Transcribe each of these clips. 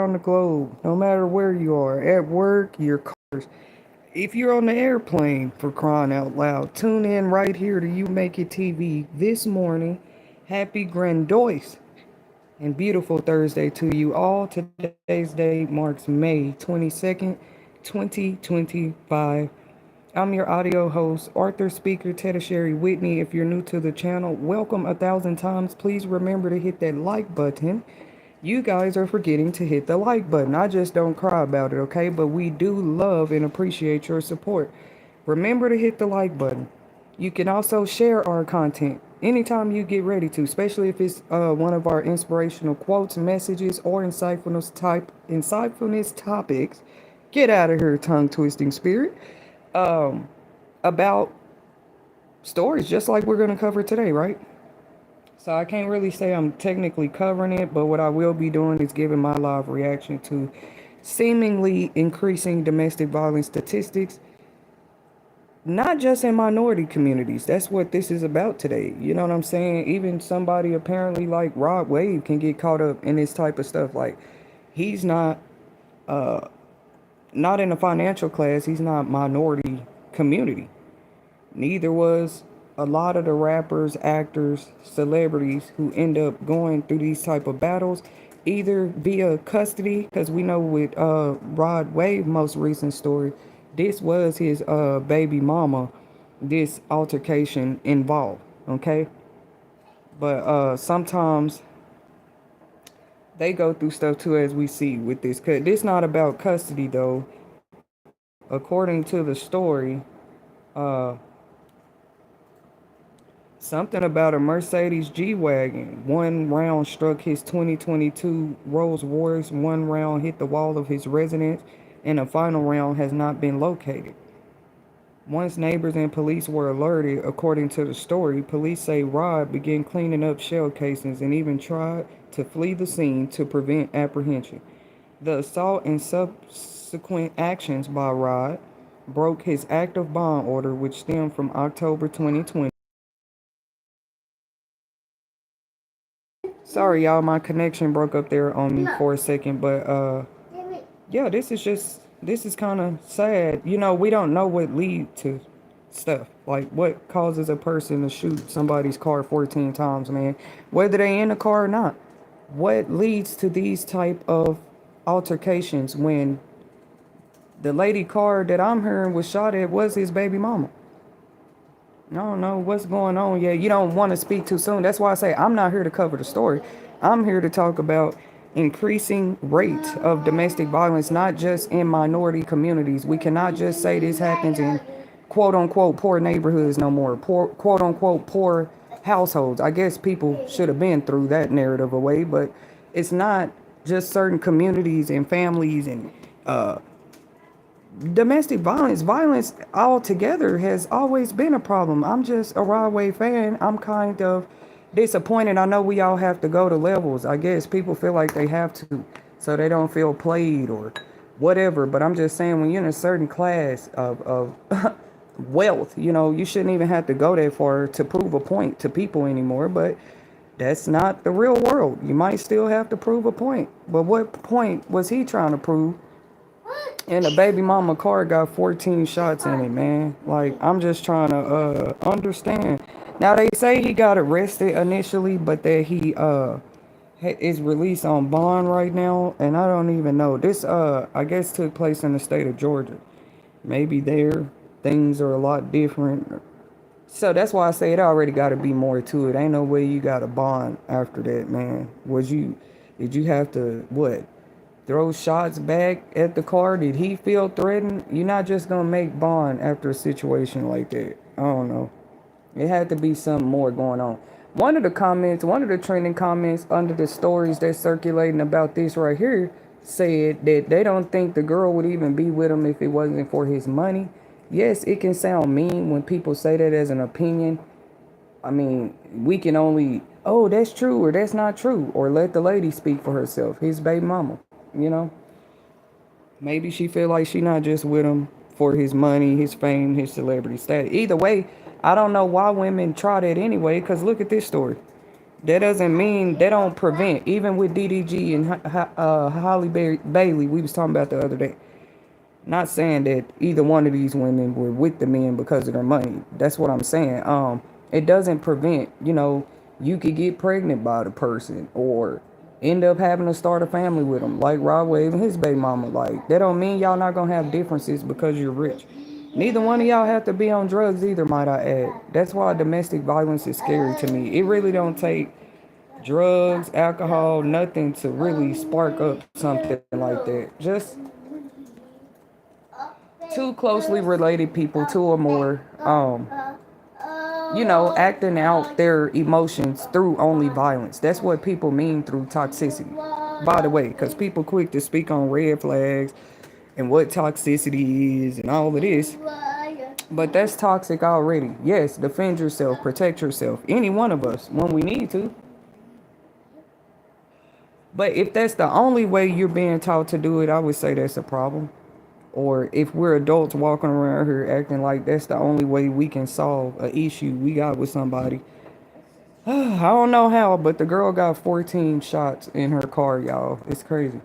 around the globe, no matter where you are, at work, your cars. If you're on the airplane, for crying out loud, tune in right here to You Make It TV this morning. Happy Grandois and beautiful Thursday to you all. Today's date marks May 22nd, 2025. I'm your audio host, Arthur Speaker Tedasheri Whitney. If you're new to the channel, welcome 1,000 times. Please remember to hit that like button. You guys are forgetting to hit the like button. I just don't cry about it, okay? But we do love and appreciate your support. Remember to hit the like button. You can also share our content anytime you get ready to, especially if it's one of our inspirational quotes, messages, or insightfulness topics. Get out of here, tongue twisting spirit. About stories, just like we're gonna cover today, right? So I can't really say I'm technically covering it, but what I will be doing is giving my live reaction to seemingly increasing domestic violence statistics, not just in minority communities. That's what this is about today. You know what I'm saying? Even somebody apparently like Rod Wave can get caught up in this type of stuff. Like, he's not in the financial class. He's not minority community. Neither was a lot of the rappers, actors, celebrities who end up going through these type of battles, either via custody, because we know with Rod Wave most recent story, this was his baby mama, this altercation involved, okay? But sometimes they go through stuff too, as we see with this. This not about custody though. According to the story, uh, something about a Mercedes G-Wagon. One round struck his 2022 Rolls Royce. One round hit the wall of his residence, and a final round has not been located. Once neighbors and police were alerted, according to the story, police say Rod began cleaning up shell casings and even tried to flee the scene to prevent apprehension. The assault and subsequent actions by Rod broke his active bond order, which stemmed from October 2020. Sorry, y'all, my connection broke up there on me for a second, but yeah, this is kind of sad. You know, we don't know what lead to stuff. Like, what causes a person to shoot somebody's car 14 times, man, whether they in the car or not. What leads to these type of altercations when the lady car that I'm hearing was shot at was his baby mama? I don't know what's going on. Yeah, you don't want to speak too soon. That's why I say I'm not here to cover the story. I'm here to talk about increasing rate of domestic violence, not just in minority communities. We cannot just say this happens in quote unquote poor neighborhoods no more. Poor quote unquote poor households. I guess people should have been through that narrative away, but it's not just certain communities and families and domestic violence altogether has always been a problem. I'm just a Broadway fan. I'm kind of disappointed. I know we all have to go to levels. I guess people feel like they have to so they don't feel played or whatever. But I'm just saying, when you're in a certain class of wealth, you know, you shouldn't even have to go that far to prove a point to people anymore. But that's not the real world. You might still have to prove a point. But what point was he trying to prove? And the baby mama car got 14 shots in it, man. Like, I'm just trying to understand. Now, they say he got arrested initially, but that he is released on bond right now, and I don't even know. This I guess took place in the state of Georgia. Maybe there things are a lot different. So that's why I say it already got to be more to it. Ain't no way you got a bond after that, man. Did you have to what? Throw shots back at the car? Did he feel threatened? You're not just gonna make bond after a situation like that. I don't know. It had to be something more going on. One of the trending comments under the stories that's circulating about this right here said that they don't think the girl would even be with him if it wasn't for his money. Yes, it can sound mean when people say that as an opinion. I mean, we can only, oh, that's true or that's not true, or let the lady speak for herself, his baby mama. You know, maybe she feel like she not just with him for his money, his fame, his celebrity status. Either way, I don't know why women try that anyway, because look at this story. That doesn't mean they don't prevent. Even with DDG and Holly Bailey, we was talking about the other day. Not saying that either one of these women were with the men because of their money. That's what I'm saying. It doesn't prevent, you could get pregnant by the person or end up having to start a family with them, like Rod Wave and his baby mama. Like, that don't mean y'all not gonna have differences because you're rich. Neither one of y'all have to be on drugs either, might I add. That's why domestic violence is scary to me. It really don't take drugs, alcohol, nothing to really spark up something like that. Just two closely related people, two or more, acting out their emotions through only violence. That's what people mean through toxicity. By the way, because people quick to speak on red flags and what toxicity is and all of this. But that's toxic already. Yes, defend yourself, protect yourself. Any one of us when we need to. But if that's the only way you're being taught to do it, I would say that's a problem. Or if we're adults walking around here acting like that's the only way we can solve an issue we got with somebody. I don't know how, but the girl got 14 shots in her car, y'all. It's crazy.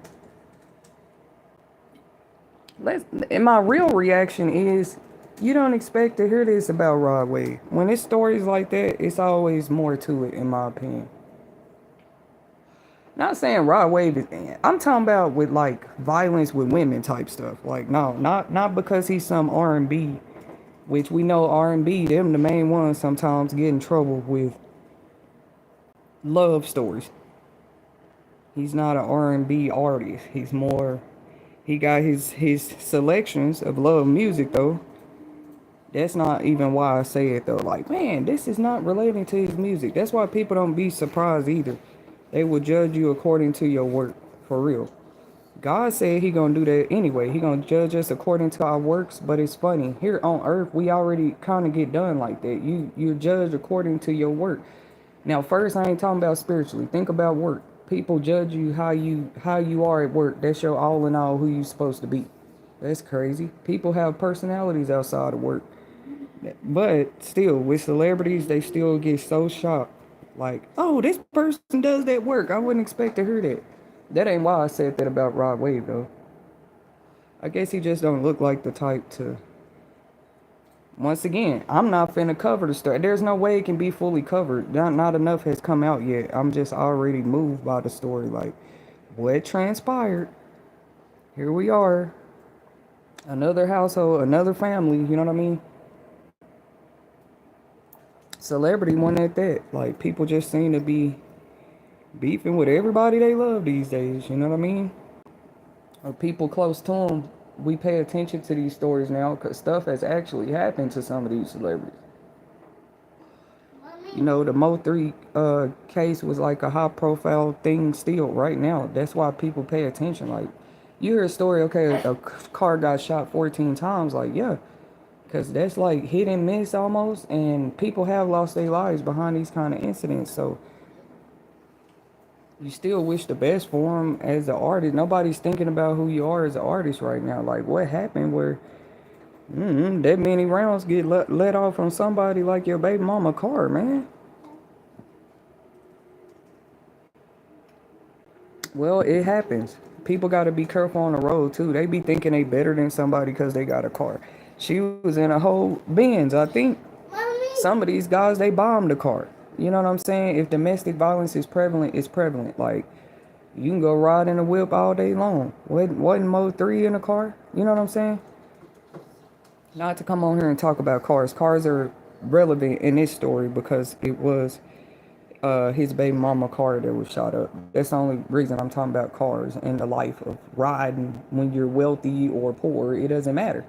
And my real reaction is, you don't expect to hear this about Rod Wave. When it's stories like that, it's always more to it, in my opinion. Not saying Rod Wave is. I'm talking about with like violence with women type stuff. Like, no, not because he's some R&B, which we know R&B, them the main ones sometimes get in trouble with love stories. He's not an R&B artist. He's more. He got his selections of love music though. That's not even why I say it though. Like, man, this is not relating to his music. That's why people don't be surprised either. They will judge you according to your work, for real. God said he gonna do that anyway. He gonna judge us according to our works, but it's funny. Here on earth, we already kind of get done like that. You're judged according to your work. Now, first, I ain't talking about spiritually. Think about work. People judge you how you are at work. That's your all in all who you supposed to be. That's crazy. People have personalities outside of work. But still, with celebrities, they still get so shocked. Like, oh, this person does that work. I wouldn't expect to hear that. That ain't why I said that about Rod Wave, though. I guess he just don't look like the type to... Once again, I'm not finna cover the story. There's no way it can be fully covered. Not enough has come out yet. I'm just already moved by the story. Like, what transpired? Here we are. Another household, another family, you know what I mean? Celebrity one at that. Like, people just seem to be beefing with everybody they love these days, you know what I mean? Or people close to them. We pay attention to these stories now because stuff has actually happened to some of these celebrities. You know, the Mo3 case was like a high profile thing still right now. That's why people pay attention. Like, you hear a story, okay, a car got shot 14 times. Like, yeah, because that's like hit and miss almost. And people have lost their lives behind these kind of incidents. So you still wish the best for them as an artist. Nobody's thinking about who you are as an artist right now. Like, what happened where that many rounds get let off from somebody like your baby mama car, man? Well, it happens. People got to be careful on the road, too. They be thinking they better than somebody because they got a car. She was in a whole Benz, I think. Some of these guys, they bombed the car. You know what I'm saying? If domestic violence is prevalent, it's prevalent. Like, you can go ride in a whip all day long. Wasn't Mo3 in a car? You know what I'm saying? Not to come on here and talk about cars. Cars are relevant in this story because it was his baby mama car that was shot up. That's the only reason I'm talking about cars and the life of riding when you're wealthy or poor. It doesn't matter.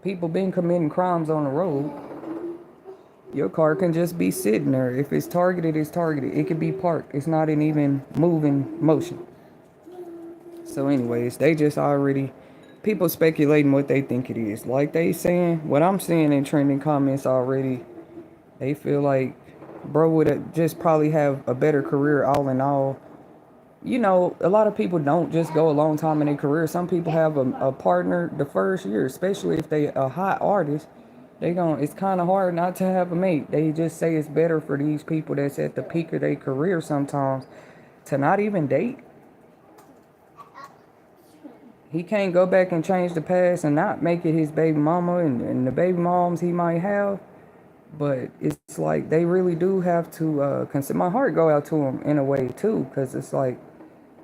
People been committing crimes on the road. Your car can just be sitting there. If it's targeted, it's targeted. It can be parked. It's not in even moving motion. So anyways, they just already... People speculating what they think it is. Like they saying, what I'm seeing in trending comments already, they feel like bro would just probably have a better career all in all. You know, a lot of people don't just go a long time in their career. Some people have a partner the first year, especially if they a hot artist. It's kind of hard not to have a mate. They just say it's better for these people that's at the peak of their career sometimes to not even date. He can't go back and change the past and not make it his baby mama and the baby moms he might have. But it's like they really do have to consider. My heart go out to him in a way too, because it's like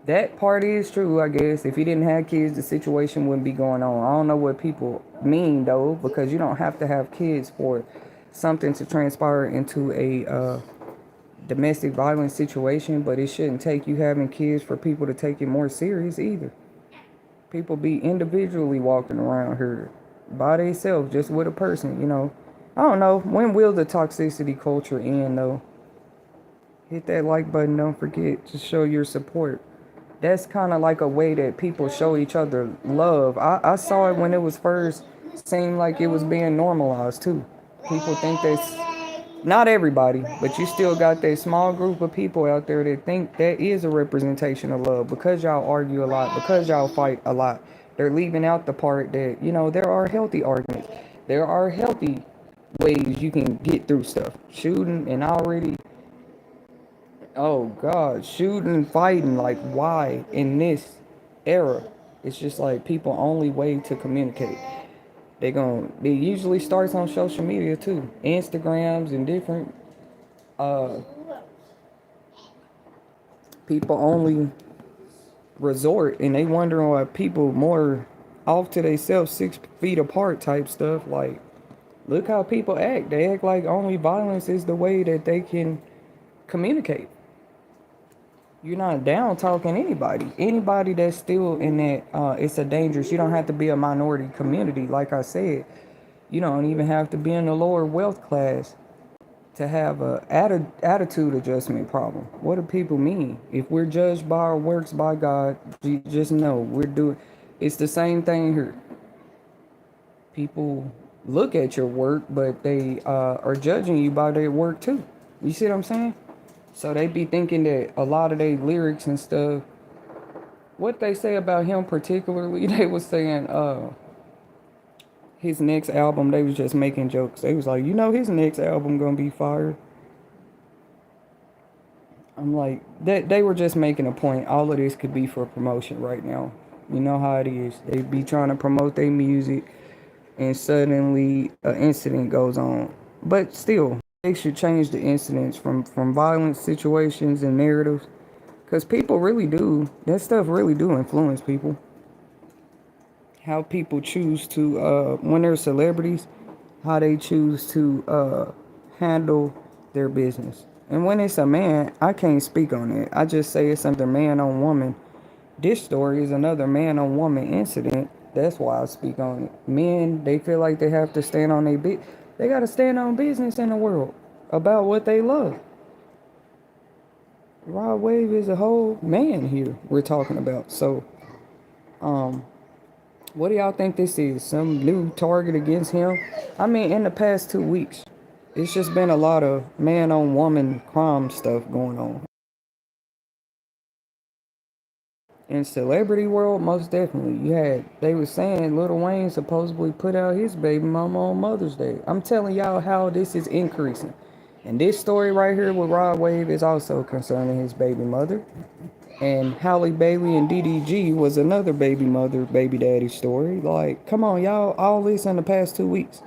that part is true, I guess. If he didn't have kids, the situation wouldn't be going on. I don't know what people mean though, because you don't have to have kids for something to transpire into a domestic violence situation. But it shouldn't take you having kids for people to take it more serious either. People be individually walking around here by themselves, just with a person, you know. I don't know. When will the toxicity culture end, though? Hit that like button. Don't forget to show your support. That's kind of like a way that people show each other love. I saw it when it was first, seemed like it was being normalized, too. People think that's not everybody, but you still got that small group of people out there that think that is a representation of love because y'all argue a lot, because y'all fight a lot. They're leaving out the part that, you know, there are healthy arguments. There are healthy ways you can get through stuff. Shooting and already, oh God, shooting and fighting, like why in this era? It's just like people only way to communicate. It usually starts on social media too. Instagrams and different uh people only resort and they wondering why people more off to themselves 6 feet apart type stuff. Like look how people act. They act like only violence is the way that they can communicate. You're not down talking anybody. Anybody that's still in that it's a dangerous, you don't have to be a minority community, like I said. You don't even have to be in the lower wealth class to have a attitude adjustment problem. What do people mean? If we're judged by our works by God, you just know we're doing. It's the same thing here. People look at your work, but they are judging you by their work too. You see what I'm saying? So they be thinking that a lot of their lyrics and stuff, what they say about him particularly, they was saying his next album, they was just making jokes. They was like, you know, his next album gonna be fire. I'm like, that they were just making a point. All of this could be for promotion right now. You know how it is. They be trying to promote their music, and suddenly an incident goes on. But still, they should change the incidents from violent situations and narratives, because people really do. That stuff really do influence people. How people choose to when they're celebrities, how they choose to handle their business. And when it's a man, I can't speak on it. I just say it's another man on woman. This story is another man on woman incident. That's why I speak on it. Men, they feel like they have to stand on their bit. They got to stand on business in the world about what they love. Rod Wave is a whole man here we're talking about. So, what do y'all think this is? Some new target against him? I mean, in the past 2 weeks, it's just been a lot of man on woman crime stuff going on. In celebrity world, most definitely. They were saying Lil Wayne supposedly put out his baby mama on Mother's Day. I'm telling y'all how this is increasing. And this story right here with Rod Wave is also concerning his baby mother. And Halle Bailey and DDG was another baby mother, baby daddy story. Like, come on, y'all, all this in the past 2 weeks.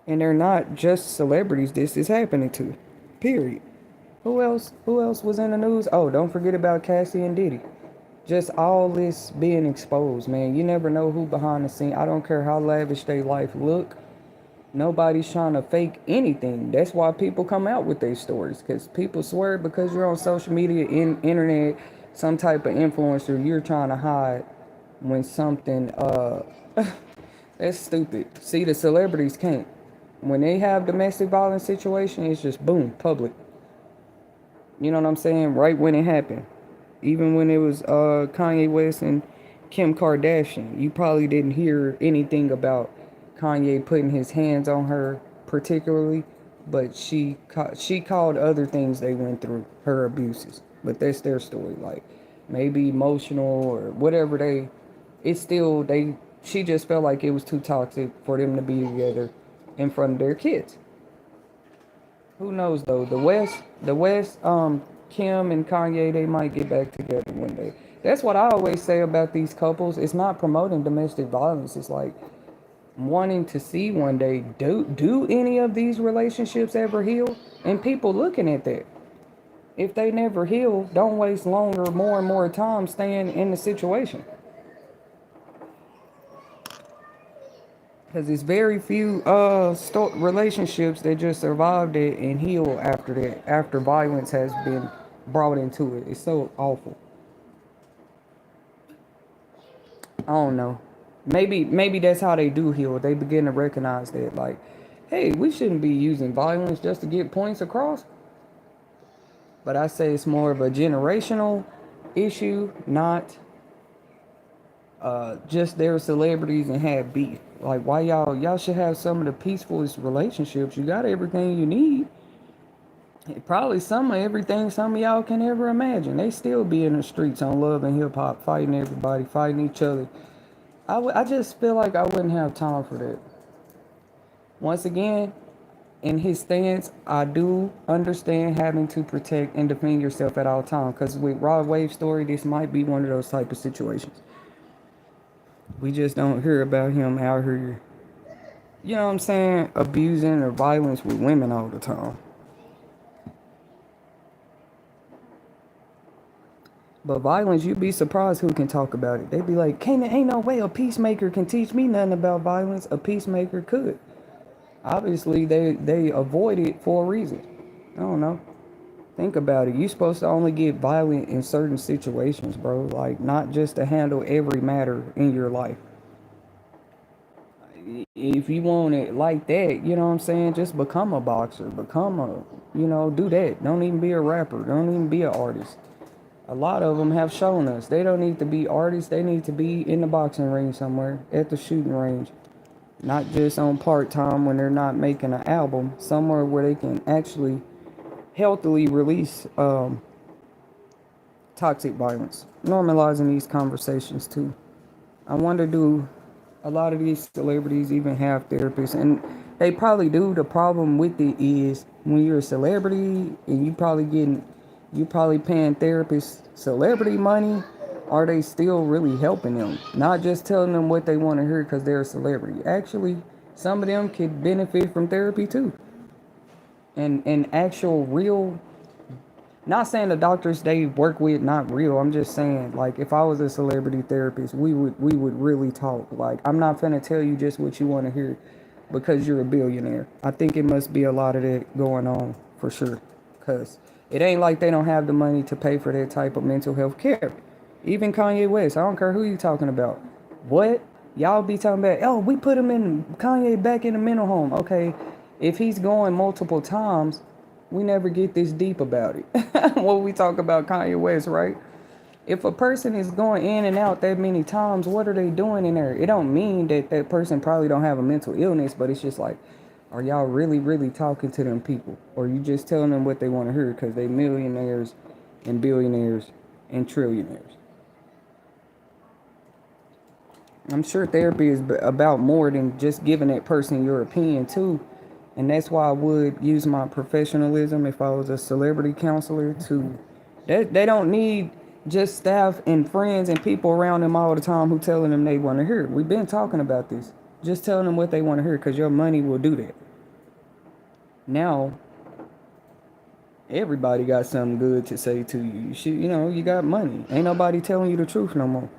And they're not just celebrities this is happening to. Period. Who else was in the news? Oh, don't forget about Cassie and Diddy. Just all this being exposed, man. You never know who behind the scene. I don't care how lavish their life look. Nobody's trying to fake anything. That's why people come out with their stories. Because people swear because you're on social media, internet, some type of influencer, you're trying to hide when something, that's stupid. See, the celebrities can't. When they have domestic violence situation, it's just boom, public. You know what I'm saying? Right when it happened. Even when it was Kanye West and Kim Kardashian, you probably didn't hear anything about Kanye putting his hands on her particularly, but she called other things they went through her abuses. But that's their story. Like maybe emotional or whatever it's still they she just felt like it was too toxic for them to be together in front of their kids. Who knows though? The West, Kim and Kanye, they might get back together one day. That's what I always say about these couples. It's not promoting domestic violence. It's like wanting to see one day, do any of these relationships ever heal? And people looking at that. If they never heal, don't waste longer, more and more time staying in the situation. Because it's very few relationships that just survived it and heal after that, after violence has been brought into it. It's so awful. I don't know. Maybe that's how they do heal. They begin to recognize that, like, hey, we shouldn't be using violence just to get points across. But I say it's more of a generational issue, not just they're celebrities and have beef. Like, why y'all should have some of the peacefulest relationships. You got everything you need. Probably some of everything some of y'all can ever imagine. They still be in the streets on Love and Hip Hop, fighting everybody, fighting each other. I just feel like I wouldn't have time for that. Once again, in his stance, I do understand having to protect and defend yourself at all times. Because with Rod Wave's story, this might be one of those type of situations. We just don't hear about him out here, you know what I'm saying, abusing or violence with women all the time. But violence, you'd be surprised who can talk about it. They'd be like, ain't no way a peacemaker can teach me nothing about violence. A peacemaker could. Obviously, they avoid it for a reason. I don't know. Think about it. You're supposed to only get violent in certain situations, bro. Like, not just to handle every matter in your life. If you want it like that, you know what I'm saying? Just become a boxer. Become a, do that. Don't even be a rapper. Don't even be an artist. A lot of them have shown us they don't need to be artists. They need to be in the boxing ring somewhere, at the shooting range. Not just on part-time when they're not making an album. Somewhere where they can actually healthily release toxic violence. Normalizing these conversations too. I wonder, do a lot of these celebrities even have therapists? And they probably do. The problem with it is when you're a celebrity and you probably paying therapists celebrity money, are they still really helping them? Not just telling them what they want to hear because they're a celebrity. Actually, some of them could benefit from therapy too. And actual real, not saying the doctors they work with not real. I'm just saying, like, if I was a celebrity therapist, we would really talk. Like, I'm not gonna tell you just what you want to hear because you're a billionaire. I think it must be a lot of that going on for sure. Cause it ain't like they don't have the money to pay for that type of mental health care. Even Kanye West, I don't care who you talking about. What? Y'all be talking about, oh, we put him in, Kanye back in the mental home. Okay, if he's going multiple times, we never get this deep about it. When we talk about Kanye West, right? If a person is going in and out that many times, what are they doing in there? It don't mean that that person probably don't have a mental illness, but it's just like, are y'all really, really talking to them people? Or you just telling them what they want to hear because they millionaires and billionaires and trillionaires? I'm sure therapy is about more than just giving that person your opinion too. And that's why I would use my professionalism if I was a celebrity counselor to, they don't need just staff and friends and people around them all the time who telling them they want to hear. We've been talking about this. Just telling them what they want to hear because your money will do that. Now, everybody got something good to say to you. You got money. Ain't nobody telling you the truth no more.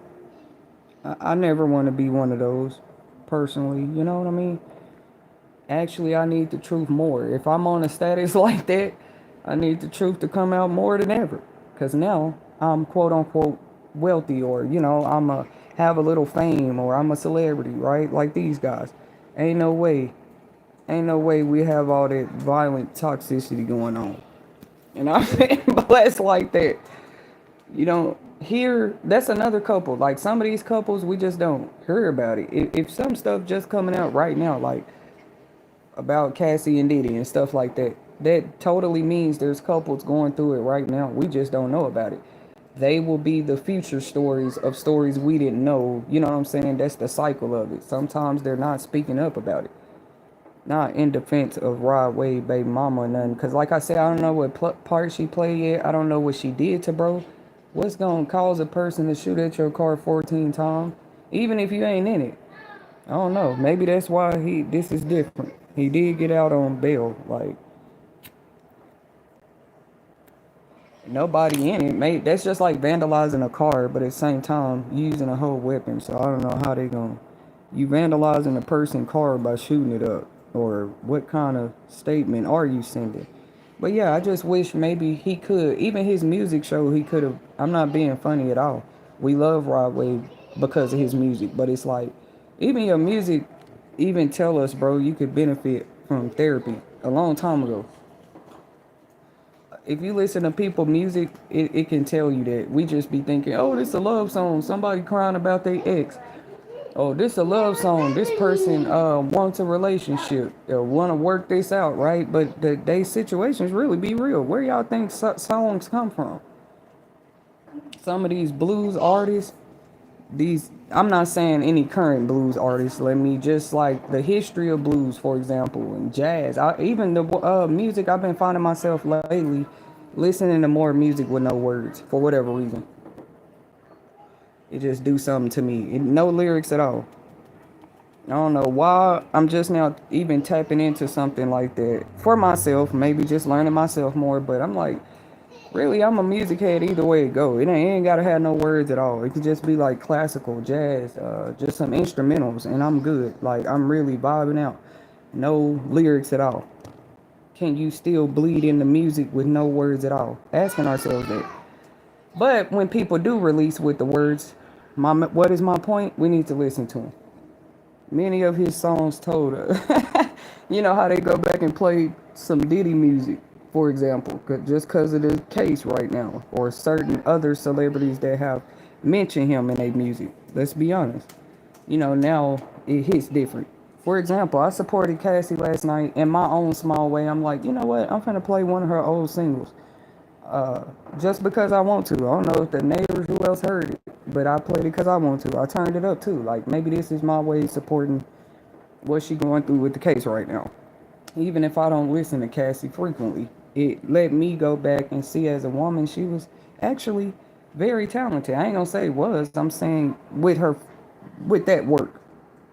I never want to be one of those, personally. You know what I mean? Actually, I need the truth more. If I'm on a status like that, I need the truth to come out more than ever. Because now I'm quote unquote wealthy, or, have a little fame, or I'm a celebrity, right? Like these guys. Ain't no way we have all that violent toxicity going on. And I'm blessed like that. You don't hear, that's another couple. Like some of these couples, we just don't hear about it. If some stuff just coming out right now, like about Cassie and Diddy and stuff like that, that totally means there's couples going through it right now. We just don't know about it. They will be the future stories of stories we didn't know. You know what I'm saying? That's the cycle of it. Sometimes they're not speaking up about it. Not in defense of Rod Wave, baby mama or nothing. Because, like I said, I don't know what part she played yet. I don't know what she did to bro. What's going to cause a person to shoot at your car 14 times? Even if you ain't in it. I don't know. Maybe that's why this is different. He did get out on bail. Like, nobody in it. Maybe that's just like vandalizing a car, but at the same time, using a whole weapon. So I don't know how they going to. You vandalizing a person's car by shooting it up. Or what kind of statement are you sending? But yeah, I just wish maybe he could. Even his music show, he could have. I'm not being funny at all. We love Rod Wave because of his music. But it's like, even your music, even tell us, bro, you could benefit from therapy a long time ago. If you listen to people music, it can tell you that. We just be thinking, oh, this is a love song, somebody crying about their ex. Oh, this is a love song, this person wants a relationship, want to work this out, right? But they situations really be real. Where y'all think songs come from? Some of these blues artists, I'm not saying any current blues artists, let me just like the history of blues, for example, and jazz. Even the music, I've been finding myself lately listening to more music with no words for whatever reason. It just do something to me. No lyrics at all. I don't know why I'm just now even tapping into something like that for myself, maybe just learning myself more, but I'm like, really, I'm a music head either way it go. It ain't gotta have no words at all. It could just be like classical, jazz, just some instrumentals, and I'm good. Like, I'm really vibing out. No lyrics at all. Can you still bleed in the music with no words at all? Asking ourselves that. But when people do release with the words, what is my point? We need to listen to them. Many of his songs told us. You know how they go back and play some Diddy music, for example, just because of the case right now, or certain other celebrities that have mentioned him in their music. Let's be honest. You know, now it hits different. For example, I supported Cassie last night in my own small way. I'm like, you know what? I'm finna play one of her old singles. Just because I want to. I don't know if the neighbors who else heard it, but I played it because I want to. I turned it up too. Like, maybe this is my way of supporting what she going through with the case right now. Even if I don't listen to Cassie frequently, it let me go back and see as a woman she was actually very talented. I ain't gonna say was. I'm saying with her, with that work,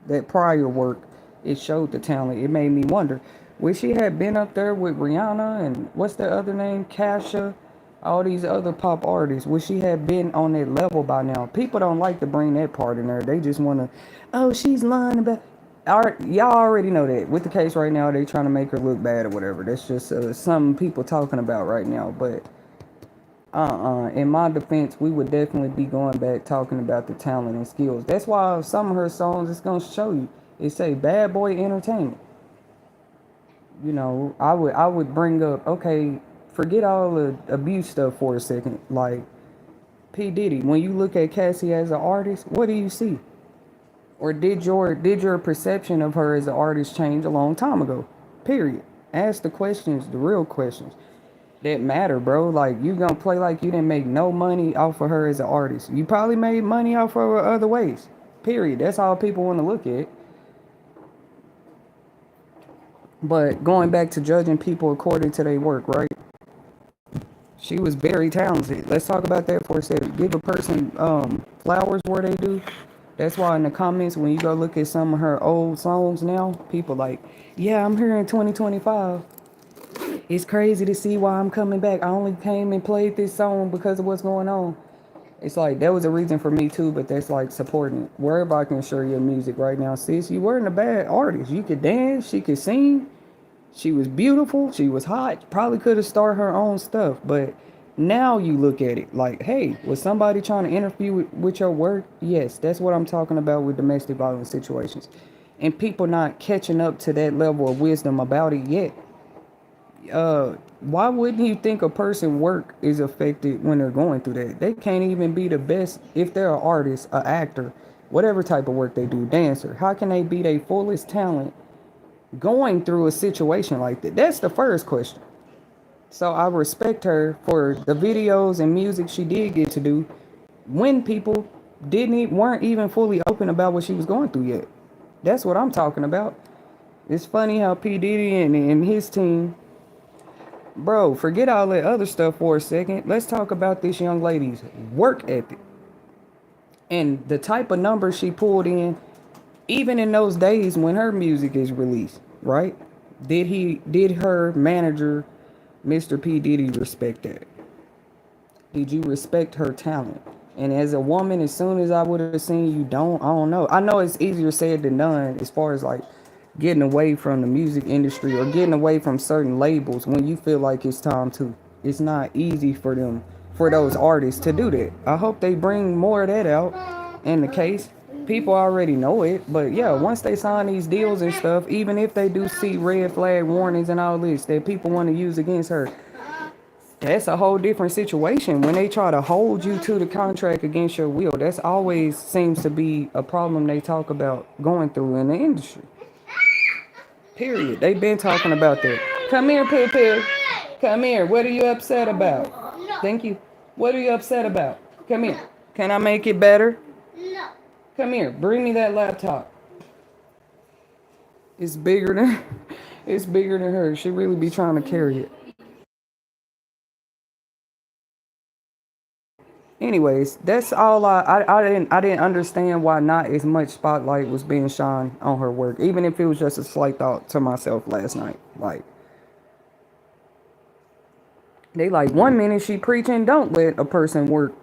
that prior work, it showed the talent. It made me wonder, wish she had been up there with Rihanna and what's the other name, Kasha, all these other pop artists. Wish she had been on that level by now. People don't like to bring that part in there. They just want to, oh, she's lying about. Y'all already know that. With the case right now, they trying to make her look bad or whatever. That's just some people talking about right now. But in my defense, we would definitely be going back talking about the talent and skills. That's why some of her songs it's gonna show you. It say Bad Boy Entertainment. You know, I would bring up, okay, forget all the abuse stuff for a second. Like P. Diddy, when you look at Cassie as an artist, what do you see? Or did your perception of her as an artist change a long time ago? Period. Ask the questions, the real questions that matter, bro. Like, you gonna play like you didn't make no money off of her as an artist. You probably made money off of her other ways. Period. That's all people want to look at. But going back to judging people according to their work, right? She was very talented. Let's talk about that for a second. Give a person flowers where they do. That's why in the comments, when you go look at some of her old songs now, people like, yeah, I'm here in 2025. It's crazy to see why I'm coming back. I only came and played this song because of what's going on. It's like, that was a reason for me too, but that's like supporting it. Wherever I can share your music right now, sis, you weren't a bad artist. You could dance, she could sing. She was beautiful. She was hot. Probably could have started her own stuff. But now you look at it like, hey, was somebody trying to interfere with your work? Yes, that's what I'm talking about with domestic violence situations. And people not catching up to that level of wisdom about it yet. Why wouldn't you think a person's work is affected when they're going through that? They can't even be the best if they're an artist, an actor, whatever type of work they do, dancer. How can they be their fullest talent going through a situation like that? That's the first question. So I respect her for the videos and music she did get to do when people weren't even fully open about what she was going through yet. That's what I'm talking about. It's funny how P. Diddy and his team, bro, forget all that other stuff for a second. Let's talk about this young lady's work ethic and the type of numbers she pulled in, even in those days when her music is released, right? Did her manager, Mr. P. Diddy, respect that? Did you respect her talent? And as a woman, as soon as I would have seen you I don't know. I know it's easier said than done as far as like getting away from the music industry or getting away from certain labels when you feel like it's time to. It's not easy for them, for those artists to do that. I hope they bring more of that out in the case. People already know it, but yeah, once they sign these deals and stuff, even if they do see red flag warnings and all this that people want to use against her, that's a whole different situation. When they try to hold you to the contract against your will, that's always seems to be a problem they talk about going through in the industry. Period. They've been talking about that. Come here, Poo. Come here. What are you upset about? Thank you. What are you upset about? Come here. Can I make it better? No. Come here. Bring me that laptop. It's bigger than it's bigger than her. She really be trying to carry it. Anyways, that's all I didn't understand why not as much spotlight was being shined on her work, even if it was just a slight thought to myself last night. Like they like 1 minute she preaching, don't let a person work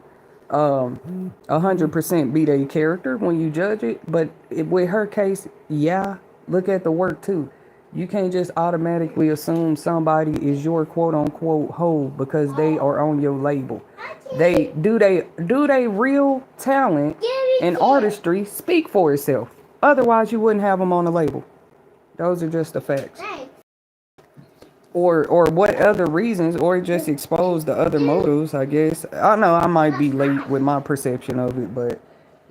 100% be their character when you judge it. But with her case, yeah, look at the work too. You can't just automatically assume somebody is your quote unquote hoe because they are on your label. They real talent and artistry speak for itself. Otherwise, you wouldn't have them on the label. Those are just the facts. Or what other reasons, or just expose the other motives, I guess. I know I might be late with my perception of it, but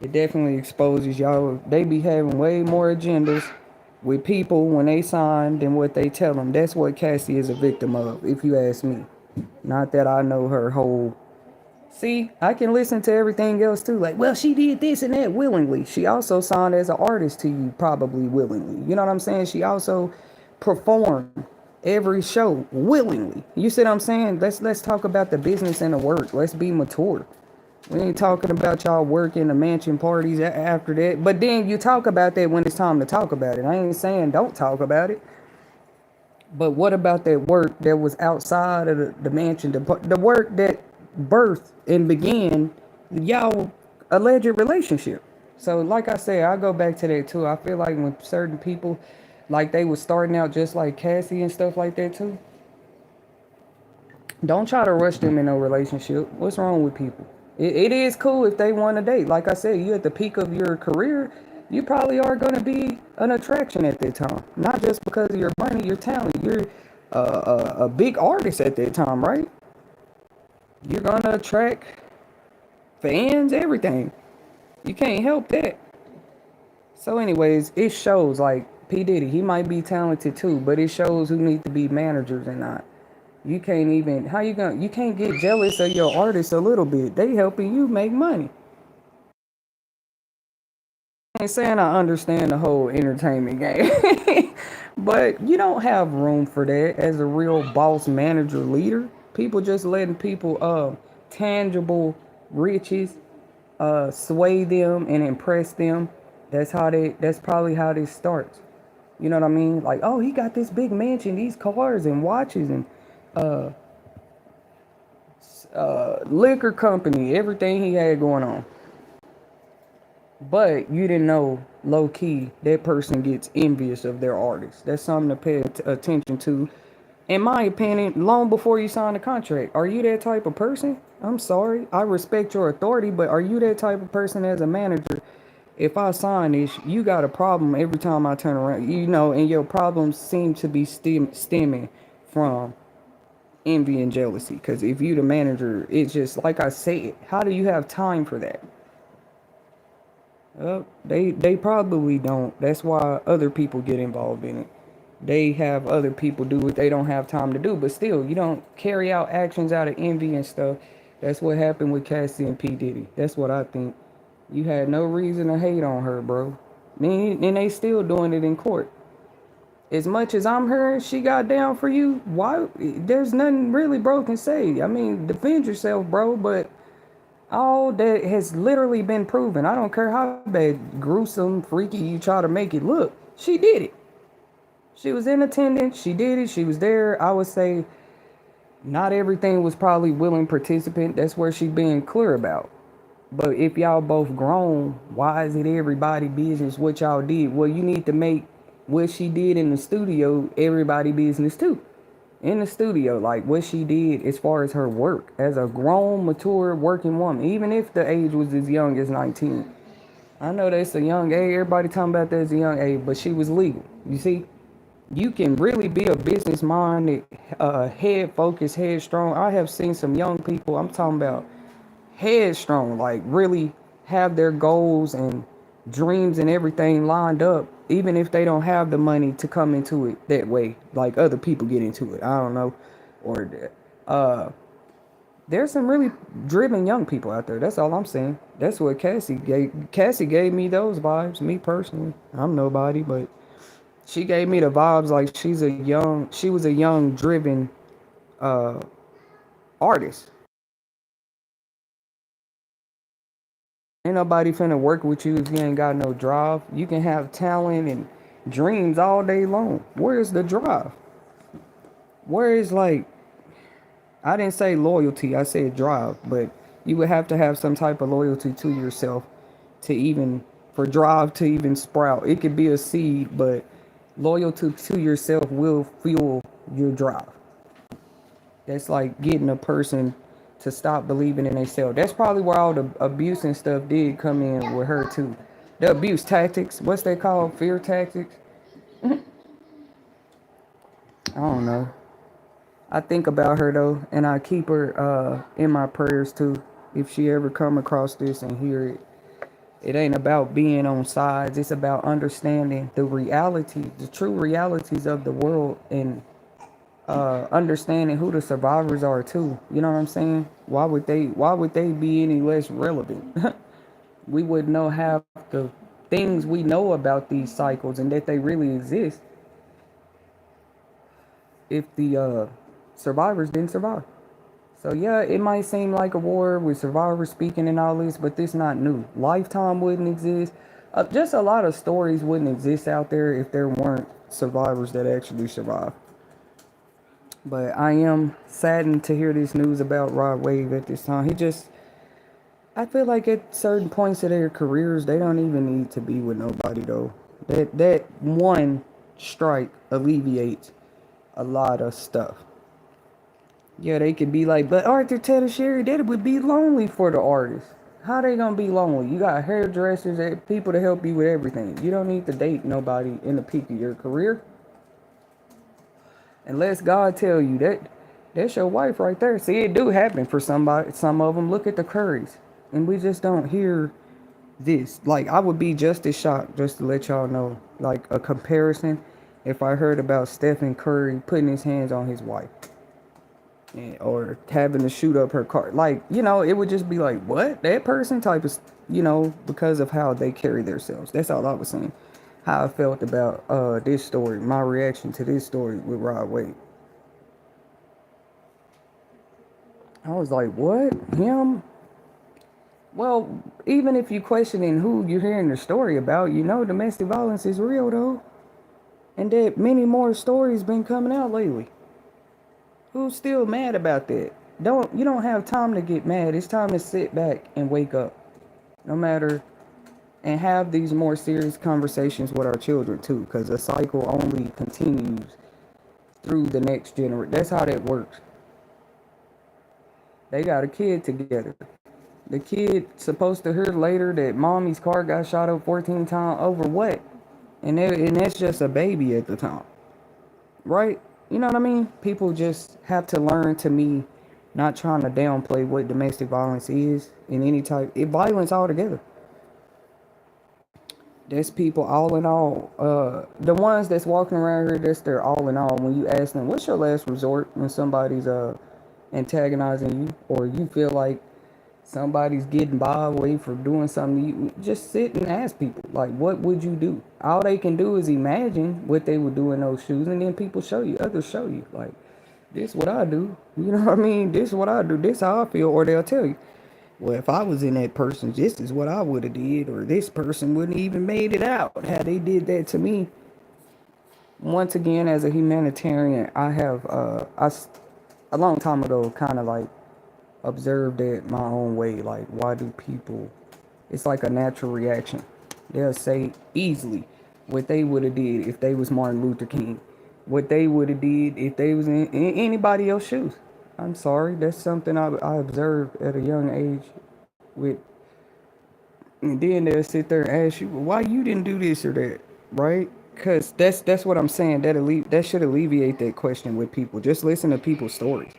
it definitely exposes y'all. They be having way more agendas with people when they sign than what they tell them. That's what Cassie is a victim of, if you ask me. Not that I know her whole. See, I can listen to everything else too. Like, well, she did this and that willingly. She also signed as an artist to you, probably willingly. You know what I'm saying? She also performed every show willingly. You see what I'm saying? Let's talk about the business and the work. Let's be mature. We ain't talking about y'all working the mansion parties after that. But then you talk about that when it's time to talk about it. I ain't saying don't talk about it. But what about that work that was outside of the mansion? The work that birthed and began y'all alleged relationship. So like I said, I go back to that too. I feel like when certain people, like they was starting out just like Cassie and stuff like that too, don't try to rush them in no relationship. What's wrong with people? It is cool if they want to date. Like I said, you at the peak of your career, you probably are going to be an attraction at that time. Not just because of your money, your talent. You're a big artist at that time, right? You're going to attract fans, everything. You can't help that. So anyways, it shows like P. Diddy, he might be talented too, but it shows who need to be managers and not. You can't even, you can't get jealous of your artists a little bit. They helping you make money. I ain't saying I understand the whole entertainment game, but you don't have room for that as a real boss manager leader. People just letting people tangible riches sway them and impress them. That's probably how this starts. You know what I mean? Like, oh, he got this big mansion, these cars and watches and uh liquor company, everything he had going on. But you didn't know, low key, that person gets envious of their artist. That's something to pay attention to. In my opinion, long before you sign the contract, are you that type of person? I'm sorry, I respect your authority, but are you that type of person as a manager? If I sign this, you got a problem every time I turn around, and your problems seem to be stemming from envy and jealousy. Because if you the manager, it's just like I said, how do you have time for that? They probably don't. That's why other people get involved in it. they have other people do what they don't have time to do. But still, you don't carry out actions out of envy and stuff. That's what happened with Cassie and P. Diddy. That's what I think. You had no reason to hate on her, bro. And they still doing it in court. As much as I'm her, she got down for you. Why? There's nothing really bro can say. I mean, defend yourself, bro. But all that has literally been proven. I don't care how bad, gruesome, freaky you try to make it look. She did it. She was in attendance. She did it. She was there. I would say not everything was probably willing participant. That's where she being clear about. But if y'all both grown, why is it everybody business what y'all did? Well, you need to make what she did in the studio everybody business too. In the studio, like what she did as far as her work as a grown, mature, working woman, even if the age was as young as 19. I know that's a young age. Everybody talking about that as a young age, but she was legal. You see, you can really be a business minded, head focused, headstrong. I have seen some young people, I'm talking about headstrong, like really have their goals and dreams and everything lined up, even if they don't have the money to come into it that way, like other people get into it. I don't know. Or there's some really driven young people out there. That's all I'm saying. That's what Cassie gave me those vibes, me personally. I'm nobody, but she gave me the vibes like she was a young, driven uh artist. Ain't nobody finna work with you if you ain't got no drive. You can have talent and dreams all day long. Where's the drive? Where is like, I didn't say loyalty, I said drive, but you would have to have some type of loyalty to yourself to even, for drive to even sprout. It could be a seed, but loyalty to yourself will fuel your drive. That's like getting a person to stop believing in themselves. That's probably where all the abuse and stuff did come in with her too. The abuse tactics, what's they called? Fear tactics? I don't know. I think about her though, and I keep her in my prayers too. If she ever come across this and hear it, it ain't about being on sides. It's about understanding the reality, the true realities of the world, and understanding who the survivors are too. You know what I'm saying? Why would they be any less relevant? We would know half the things we know about these cycles and that they really exist if the survivors didn't survive. So yeah, it might seem like a war with survivors speaking and all this, but this not new. Lifetime wouldn't exist. Just a lot of stories wouldn't exist out there if there weren't survivors that actually survived. But I am saddened to hear this news about Rod Wave at this time. I feel like at certain points of their careers, they don't even need to be with nobody though. That one strike alleviates a lot of stuff. Yeah, they could be like, but Arthur Taylor Sherry, that would be lonely for the artist. How they gonna be lonely? You got hairdressers, people to help you with everything. You don't need to date nobody in the peak of your career. Unless God tell you that that's your wife right there. See, it do happen for somebody. Some of them. Look at the Currys, and we just don't hear this. Like, I would be just as shocked, just to let y'all know, like a comparison, if I heard about Stephen Curry putting his hands on his wife, or having to shoot up her car. Like, it would just be like, what? That person type of, because of how they carry themselves. That's all I was saying. How I felt about this story, my reaction to this story with Rod Wave. I was like, what? Him? Well, even if you questioning who you're hearing the story about, domestic violence is real though. And that many more stories been coming out lately. Who's still mad about that? You don't have time to get mad. It's time to sit back and wake up. No matter, and have these more serious conversations with our children too, because the cycle only continues through the next generation. That's how that works. They got a kid together. The kid supposed to hear later that mommy's car got shot up 14 times over what? And that's just a baby at the time. Right? You know what I mean? People just have to learn, to me, not trying to downplay what domestic violence is in any type. Violence altogether. That's people all in all. The ones that's walking around here, that's their all in all. When you ask them, what's your last resort when somebody's antagonizing you, or you feel like somebody's getting by away for doing something, you just sit and ask people, like, what would you do? All they can do is imagine what they would do in those shoes, and then people show you, others show you, like, this what I do. You know what I mean? This is what I do. This how I feel, or they'll tell you, well, if I was in that person, this is what I would have did, or this person wouldn't even made it out had they did that to me. Once again, as a humanitarian, I have a long time ago kind of like observed it my own way. Like, why do people? It's like a natural reaction. They'll say easily what they would have did if they was Martin Luther King, what they would have did if they was in anybody else's shoes. I'm sorry, that's something I observed at a young age. With and then they'll sit there and ask you, well, why you didn't do this or that, right? Because that's what I'm saying. That should alleviate that question with people. Just listen to people's stories.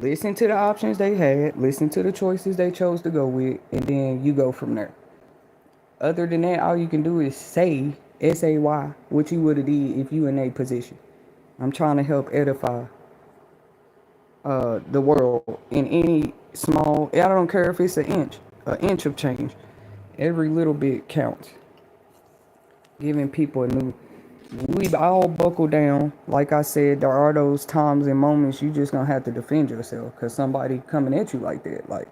Listen to the options they had. Listen to the choices they chose to go with, and then you go from there. Other than that, all you can do is say, S-A-Y, what you would have did if you in a position. I'm trying to help edify the world in any small. I don't care if it's an inch of change. Every little bit counts. Giving people a new. We all buckle down. Like I said, there are those times and moments you just gonna have to defend yourself because somebody coming at you like that. Like,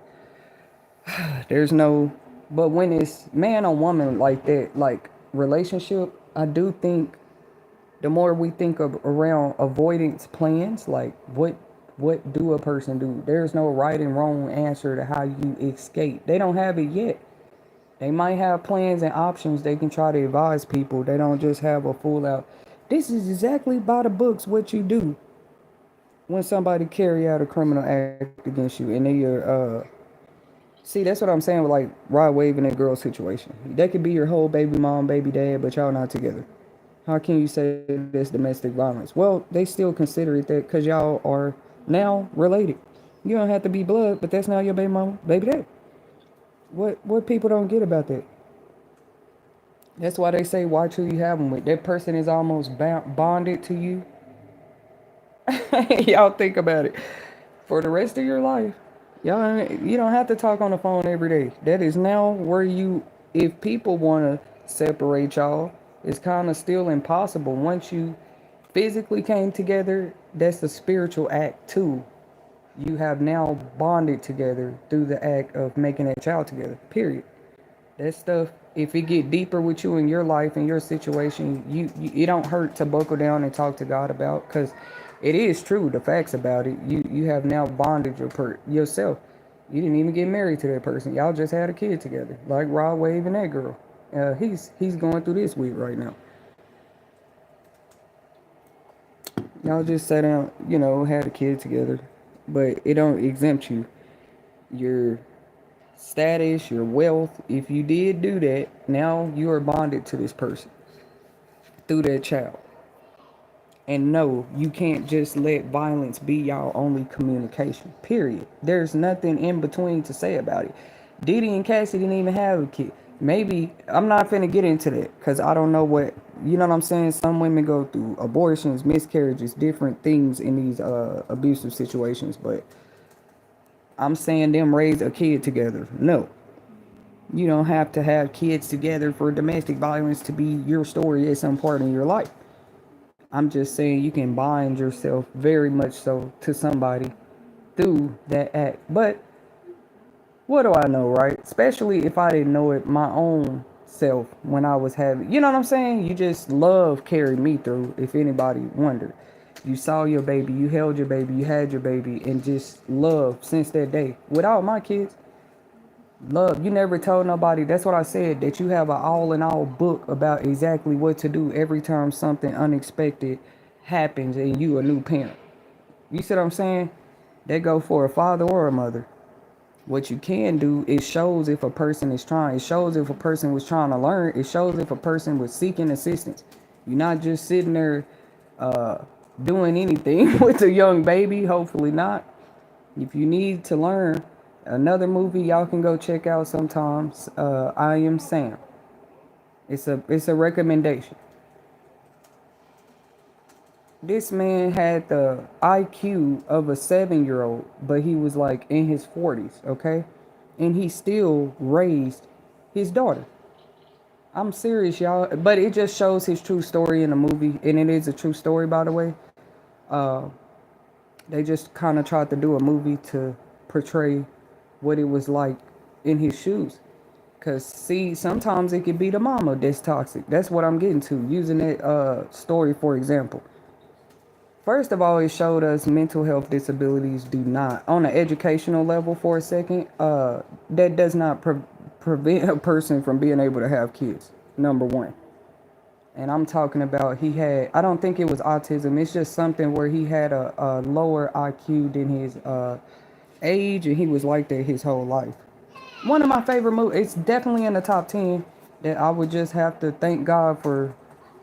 there's no. But when it's man or woman like that, like relationship, I do think the more we think of around avoidance plans, like what do a person do? There's no right and wrong answer to how you escape. They don't have it yet. They might have plans and options they can try to advise people. They don't just have a full out. This is exactly by the books what you do when somebody carry out a criminal act against you, and they are. See, that's what I'm saying with like Rod Wave and that girl situation. That could be your whole baby mom, baby dad, but y'all not together. How can you say that's domestic violence? Well, they still consider it that because y'all are now related. You don't have to be blood, but that's now your baby mama, baby dad. What people don't get about that? That's why they say watch who you have them with. That person is almost bonded to you. Y'all think about it for the rest of your life. Y'all, you don't have to talk on the phone every day. That is now where you, if people want to separate y'all, it's kind of still impossible. Once you physically came together, that's a spiritual act too. You have now bonded together through the act of making that child together. Period. That stuff, if it get deeper with you in your life and your situation, it don't hurt to buckle down and talk to God about, because it is true, the facts about it. You have now bonded yourself. You didn't even get married to that person. Y'all just had a kid together, like Rod Wave and that girl. He's going through this week right now. Y'all just sat down, had a kid together, but it don't exempt you. Your status, your wealth. If you did do that, now you are bonded to this person through that child. And no, you can't just let violence be y'all only communication. Period. There's nothing in between to say about it. Diddy and Cassie didn't even have a kid. Maybe, I'm not finna get into that because I don't know what, you know what I'm saying? Some women go through abortions, miscarriages, different things in these abusive situations. But I'm saying them raise a kid together. No. You don't have to have kids together for domestic violence to be your story at some part in your life. I'm just saying you can bind yourself very much so to somebody through that act. But what do I know, right? Especially if I didn't know it my own self when I was having, you know what I'm saying? You just love carried me through, if anybody wondered. You saw your baby, you held your baby, you had your baby, and just love since that day. Without my kids, love. You never told nobody. That's what I said, that you have an all-in-all book about exactly what to do every time something unexpected happens and you a new parent. You see what I'm saying? That go for a father or a mother. What you can do, it shows if a person is trying. It shows if a person was trying to learn. It shows if a person was seeking assistance. You're not just sitting there doing anything with a young baby. Hopefully not. If you need to learn, another movie y'all can go check out sometimes, I Am Sam. It's a recommendation. This man had the IQ of a 7-year old, but he was like in his 40s, okay? And he still raised his daughter. I'm serious, y'all. But it just shows his true story in the movie, and it is a true story, by the way. Uh, they just kind of tried to do a movie to portray what it was like in his shoes. Cause see, sometimes it could be the mama that's toxic. That's what I'm getting to. Using that story for example. First of all, it showed us mental health disabilities do not, on an educational level for a second, that does not prevent a person from being able to have kids, number one. And I'm talking about he had, I don't think it was autism, it's just something where he had a lower IQ than his age, and he was like that his whole life. One of my favorite movies, it's definitely in the top 10 that I would just have to thank God for.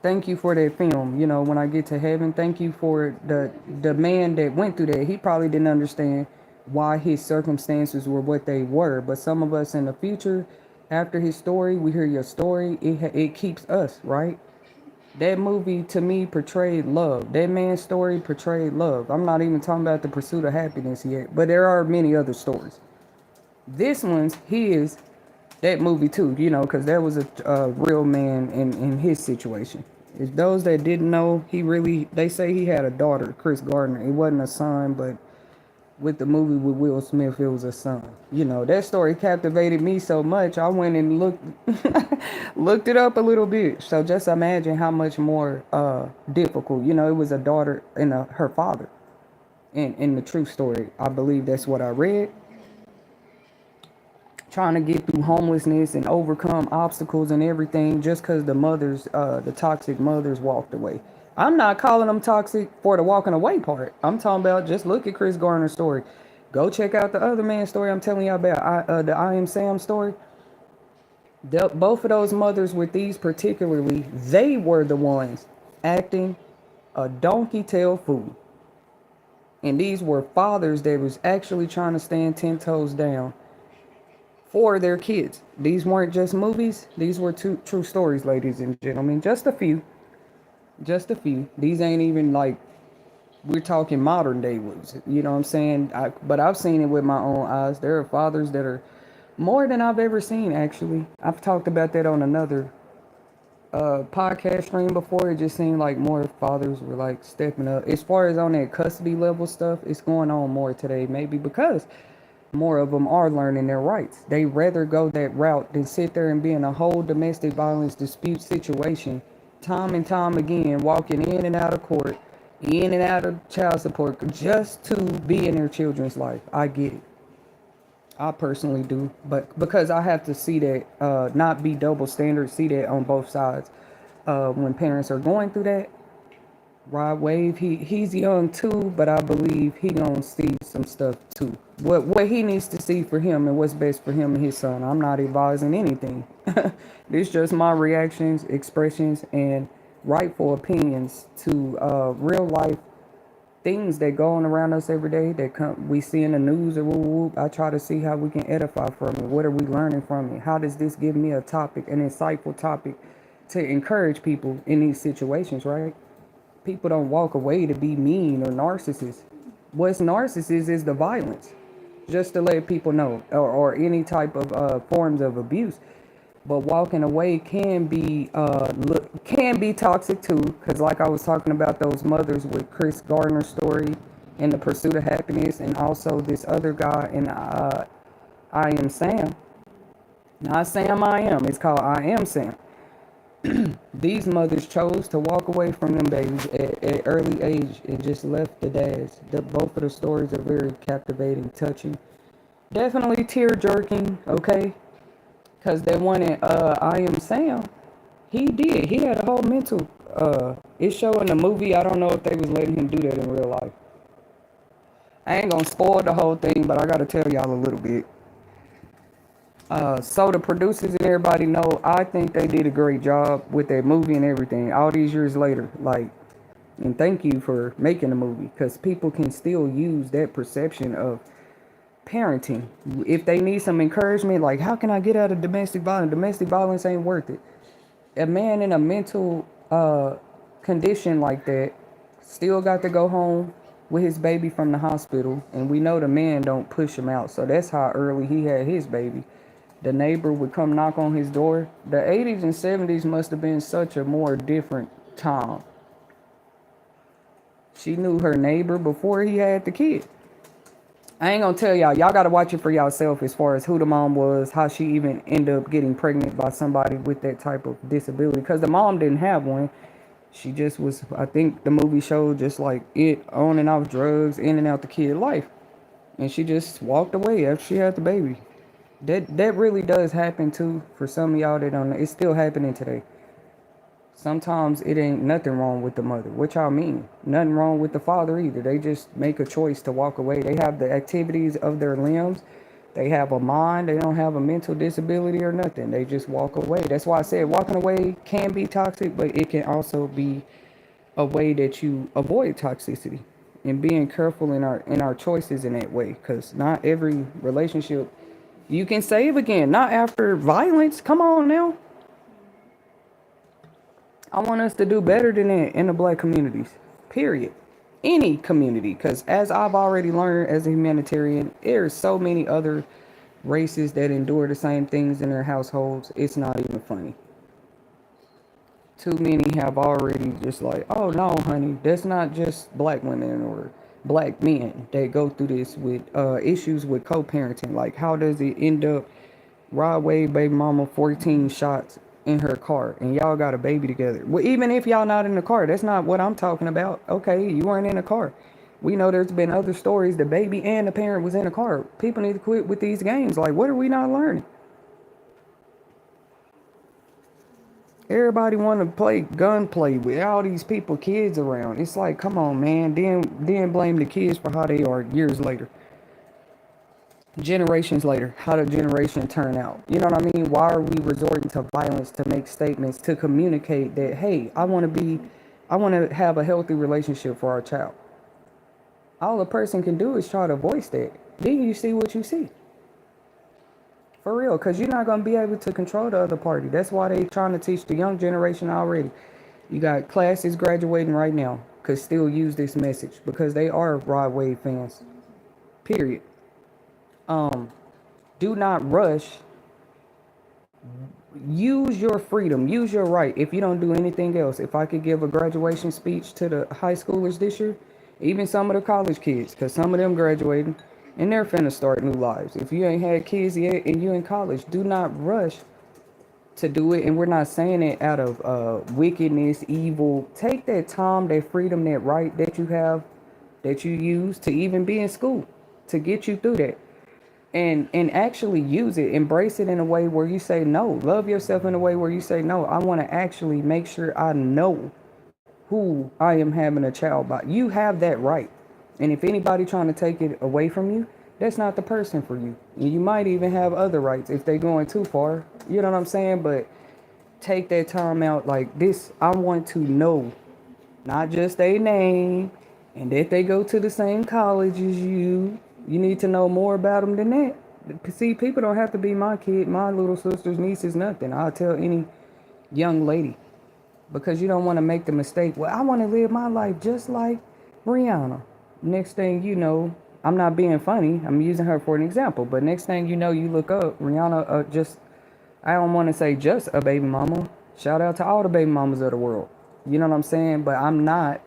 Thank you for that film. You know, when I get to heaven, thank you for the man that went through that. He probably didn't understand why his circumstances were what they were. But some of us in the future, after his story, we hear your story. It keeps us right. That movie to me portrayed love. That man's story portrayed love. I'm not even talking about the pursuit of happiness yet, but there are many other stories. This one's his, that movie too, you know, because there was a real man in his situation. If those that didn't know, they say he had a daughter, Chris Gardner. It wasn't a son, but with the movie with Will Smith, it was a son. You know, that story captivated me so much, I went and looked it up a little bit. So just imagine how much more difficult. You know, it was a daughter and her father. In the true story, I believe that's what I read, trying to get through homelessness and overcome obstacles and everything just because the toxic mothers walked away. I'm not calling them toxic for the walking away part. I'm talking about just look at Chris Garner's story. Go check out the other man's story I'm telling you about, the I Am Sam story. Both of those mothers with these particularly, they were the ones acting a donkey tail fool. And these were fathers that was actually trying to stand 10 toes down for their kids. These weren't just movies. These were true stories, ladies and gentlemen. Just a few. Just a few. These ain't even like, we're talking modern day ones. You know what I'm saying? But I've seen it with my own eyes. There are fathers that are more than I've ever seen, actually. I've talked about that on another podcast stream before. It just seemed like more fathers were like stepping up. As far as on that custody level stuff, it's going on more today. Maybe because more of them are learning their rights. They rather go that route than sit there and be in a whole domestic violence dispute situation time and time again, walking in and out of court, in and out of child support, just to be in their children's life. I get it. I personally do, but because I have to see that, not be double standard, see that on both sides. When parents are going through that, Rod Wave, he's young too, but I believe he gonna see some stuff too. What he needs to see for him and what's best for him and his son. I'm not advising anything. This just my reactions, expressions, and rightful opinions to real life things that go on around us every day that we see in the news or whoop, whoop. I try to see how we can edify from it. What are we learning from it? How does this give me a topic, an insightful topic to encourage people in these situations, right? People don't walk away to be mean or narcissists. What's narcissist is the violence, just to let people know, or any type of forms of abuse. But walking away can be toxic too, because like I was talking about those mothers with Chris Gardner's story and the pursuit of happiness, and also this other guy in I Am Sam. Not Sam I Am. It's called I Am Sam. These mothers chose to walk away from them babies at early age and just left the dads. Both of the stories are very captivating, touching, definitely tear-jerking, okay? Because that one in I Am Sam, he had a whole mental, it's showing the movie. I don't know if they was letting him do that in real life. I ain't gonna spoil the whole thing, but I gotta tell y'all a little bit. So the producers and everybody know, I think they did a great job with that movie and everything. All these years later, like, and thank you for making the movie, because people can still use that perception of parenting. If they need some encouragement, like, how can I get out of domestic violence? Domestic violence ain't worth it. A man in a mental condition like that still got to go home with his baby from the hospital, and we know the man don't push him out. So that's how early he had his baby. The neighbor would come knock on his door. The 80s and 70s must have been such a more different time. She knew her neighbor before he had the kid. I ain't gonna tell y'all. Y'all gotta watch it for yourself as far as who the mom was, how she even ended up getting pregnant by somebody with that type of disability. Because the mom didn't have one. She just was, I think the movie showed just like it on and off drugs, in and out the kid life. And she just walked away after she had the baby. That really does happen too for some of y'all that don't know. It's still happening today. Sometimes it ain't nothing wrong with the mother. What y'all mean? Nothing wrong with the father either. They just make a choice to walk away. They have the activities of their limbs. They have a mind. They don't have a mental disability or nothing. They just walk away. That's why I said walking away can be toxic, but it can also be a way that you avoid toxicity and being careful in our choices in that way. Because not every relationship you can save again. Not after violence. Come on now. I want us to do better than that in the black communities, period. Any community, because as I've already learned as a humanitarian, there's so many other races that endure the same things in their households. It's not even funny. Too many have already just like, oh no, honey, that's not just black women or black men that go through this with issues with co-parenting. Like, how does it end up? Rod Wave baby mama 14 shots in her car and y'all got a baby together. Well, even if y'all not in the car, that's not what I'm talking about. Okay, you weren't in the car. We know there's been other stories. The baby and the parent was in the car. People need to quit with these games. Like, what are we not learning? Everybody want to play gunplay with all these people, kids around. It's like, come on, man. Then blame the kids for how they are years later. Generations later, how the generation turn out. You know what I mean? Why are we resorting to violence to make statements, to communicate that, hey, I want to have a healthy relationship for our child. All a person can do is try to voice that. Then you see what you see. For real, because you're not going to be able to control the other party. That's why they trying to teach the young generation already. You got classes graduating right now could still use this message because they are Rod Wave fans. Period. Do not rush. Use your freedom. Use your right. If you don't do anything else, if I could give a graduation speech to the high schoolers this year, even some of the college kids, because some of them graduating and they're finna start new lives. If you ain't had kids yet and you in college, do not rush to do it. And we're not saying it out of wickedness, evil. Take that time, that freedom, that right that you have, that you use to even be in school, to get you through that. And actually use it, embrace it in a way where you say no. Love yourself in a way where you say no. I want to actually make sure I know who I am having a child by. You have that right. And if anybody trying to take it away from you, that's not the person for you. You might even have other rights if they going too far. You know what I'm saying? But take that time out like this. I want to know not just their name and that they go to the same college as you. You need to know more about them than that. See, people don't have to be my kid, my little sisters, nieces, nothing. I'll tell any young lady. Because you don't want to make the mistake, well, I want to live my life just like Rihanna. Next thing you know, I'm not being funny. I'm using her for an example. But next thing you know, you look up, Rihanna I don't want to say just a baby mama. Shout out to all the baby mamas of the world. You know what I'm saying? But I'm not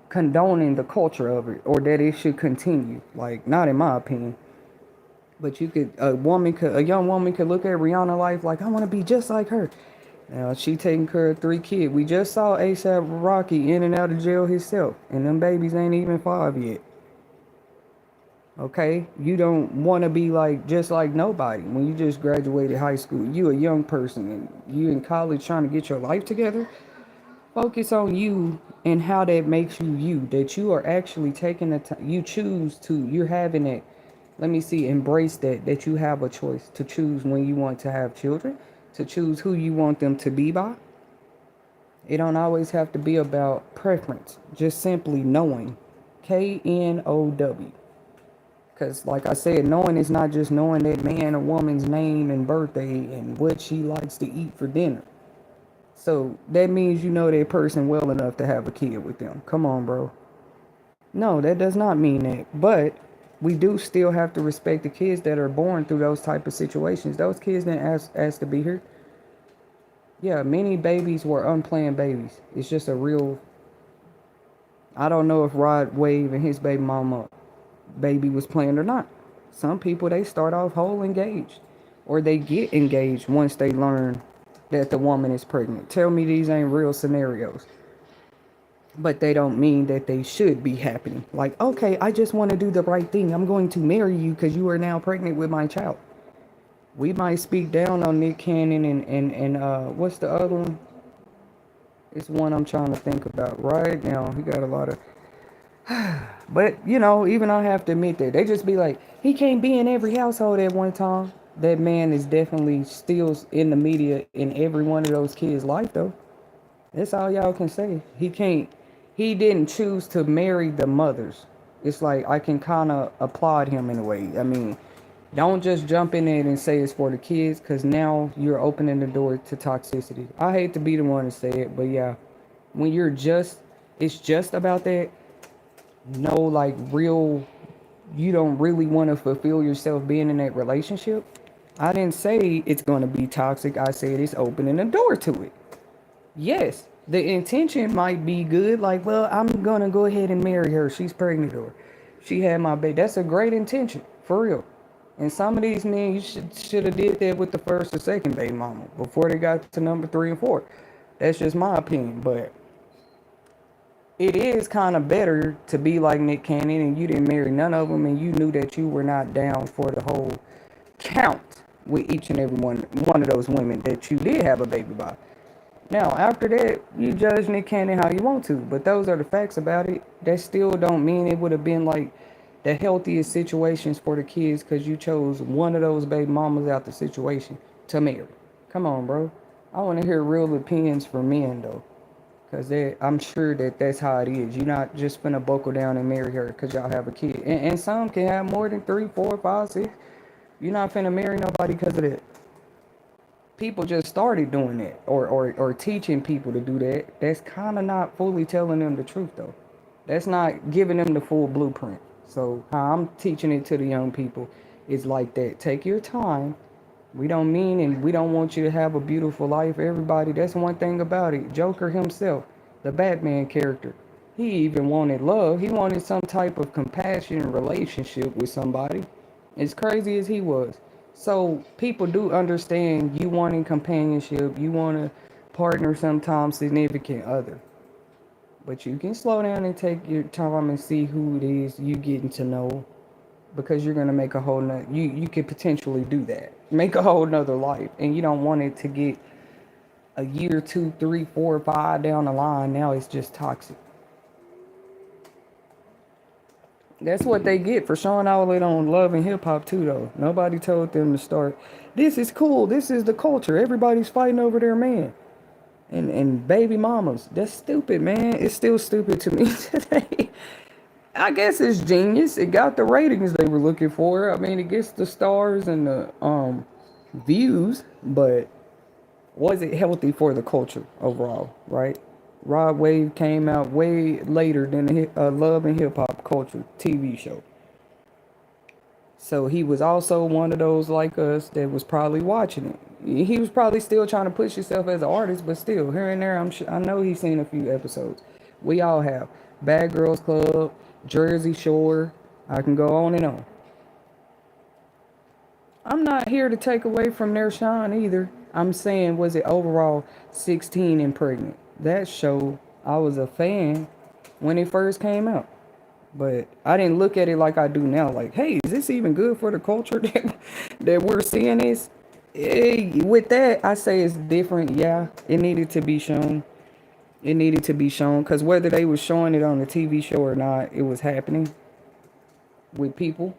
condoning the culture of it or that it should continue. Like, not in my opinion. But a young woman could look at Rihanna's life like, I want to be just like her. Now, she taking care of 3 kids. We just saw A$AP Rocky in and out of jail himself. And them babies ain't even 5 yet. Okay? You don't want to be like just like nobody. When you just graduated high school, you a young person and you in college trying to get your life together. Focus on you and how that makes you you. That you are actually taking the time. You're having it. Let me see, embrace that you have a choice to choose when you want to have children, to choose who you want them to be by. It don't always have to be about preference, just simply knowing. KNOW. Because like I said, knowing is not just knowing that man or woman's name and birthday and what she likes to eat for dinner. So that means you know that person well enough to have a kid with them. Come on, bro. No, that does not mean that. But we do still have to respect the kids that are born through those type of situations. Those kids didn't ask to be here. Yeah, many babies were unplanned babies. It's just a real. I don't know if Rod Wave and his baby mama baby was planned or not. Some people they start off whole engaged, or they get engaged once they learn that the woman is pregnant. Tell me these ain't real scenarios. But they don't mean that they should be happening. Like, okay, I just want to do the right thing. I'm going to marry you because you are now pregnant with my child. We might speak down on Nick Cannon and what's the other one? It's one I'm trying to think about right now. He got a lot of, but you know, even I have to admit that they just be like, he can't be in every household at one time. That man is definitely still in the media in every one of those kids' life though. That's all y'all can say. He can't. He didn't choose to marry the mothers. It's like I can kind of applaud him in a way. I mean, don't just jump in it and say it's for the kids, because now you're opening the door to toxicity. I hate to be the one to say it, but yeah, when it's just about that. No, like real. You don't really want to fulfill yourself being in that relationship. I didn't say it's going to be toxic. I said it's opening the door to it. Yes, the intention might be good. Like, well, I'm gonna go ahead and marry her. She's pregnant, or she had my baby. That's a great intention, for real. And some of these men, you should have did that with the first or second baby mama before they got to number 3 and 4. That's just my opinion, but it is kind of better to be like Nick Cannon and you didn't marry none of them, and you knew that you were not down for the whole count with each and every one of those women that you did have a baby by. Now, after that, you judge Nick Cannon how you want to, but those are the facts about it. That still don't mean it would have been like the healthiest situations for the kids because you chose one of those baby mamas out the situation to marry. Come on, bro. I want to hear real opinions from men, though, because I'm sure that that's how it is. You're not just finna buckle down and marry her because y'all have a kid. And some can have more than 3, 4, 5, 6. You're not finna marry nobody because of that. People just started doing that or teaching people to do that. That's kind of not fully telling them the truth though. That's not giving them the full blueprint. So how I'm teaching it to the young people is like that. Take your time. We don't mean and we don't want you to have a beautiful life. Everybody, that's one thing about it. Joker himself, the Batman character, he even wanted love. He wanted some type of compassion relationship with somebody. As crazy as he was. So people do understand you wanting companionship, you want to partner sometimes significant other. But you can slow down and take your time and see who it is you getting to know, because you're gonna make a whole nother, you could potentially do that. Make a whole nother life. And you don't want it to get a year, 2, 3, 4, 5 down the line. Now it's just toxic. That's what they get for showing all it on Love and Hip Hop too, though. Nobody told them to start. This is cool. This is the culture. Everybody's fighting over their man and baby mamas. That's stupid, man. It's still stupid to me today. I guess it's genius. It got the ratings they were looking for. I mean, it gets the stars and the views, but was it healthy for the culture overall, right? Rod Wave came out way later than the Love and Hip Hop Culture TV show. So he was also one of those like us that was probably watching it. He was probably still trying to push himself as an artist, but still, here and there, I know he's seen a few episodes. We all have. Bad Girls Club, Jersey Shore. I can go on and on. I'm not here to take away from their shine either. I'm saying, was it overall 16 and pregnant? That show, I was a fan when it first came out. But I didn't look at it like I do now. Like, hey, is this even good for the culture that we're seeing this? With that, I say it's different. Yeah, it needed to be shown. It needed to be shown. Because whether they were showing it on the TV show or not, it was happening with people.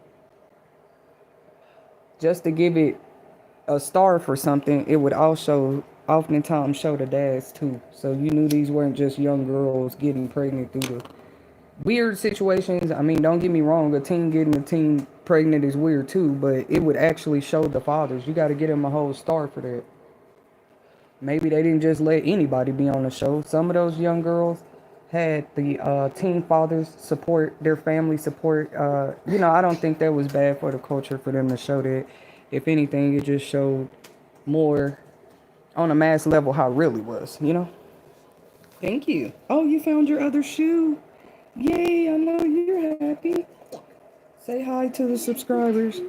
Just to give it a star for something, it would also oftentimes show the dads too. So you knew these weren't just young girls getting pregnant through the weird situations. I mean, don't get me wrong, a teen getting a teen pregnant is weird too, but it would actually show the fathers. You got to get them a whole star for that. Maybe they didn't just let anybody be on the show. Some of those young girls had the teen fathers support, their family support. I don't think that was bad for the culture for them to show that. If anything, it just showed more on a mass level how it really was. Thank you. Oh, you found your other shoe. Yay, I know you're happy. Say hi to the subscribers.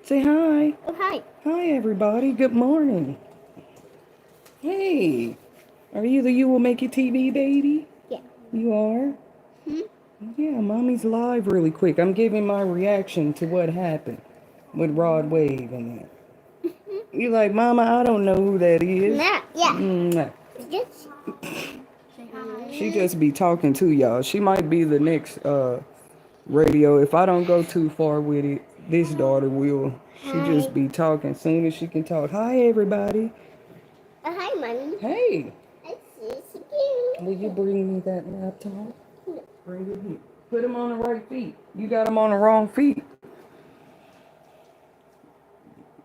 Say hi. Oh, hi. Hi, everybody. Good morning. Hey, are you the You Will Make It TV baby? Yeah. You are? Hmm? Yeah, mommy's live really quick. I'm giving my reaction to what happened with Rod Wave and that. You like, Mama, I don't know who that is. Nah, yeah. Nah. Just say hi. She just be talking to y'all. She might be the next radio. If I don't go too far with it, this daughter will. She just be talking soon as she can talk. Hi, everybody. Hi, Mommy. Hey. I see you. Will you bring me that laptop? Bring it here. Put them on the right feet. You got them on the wrong feet.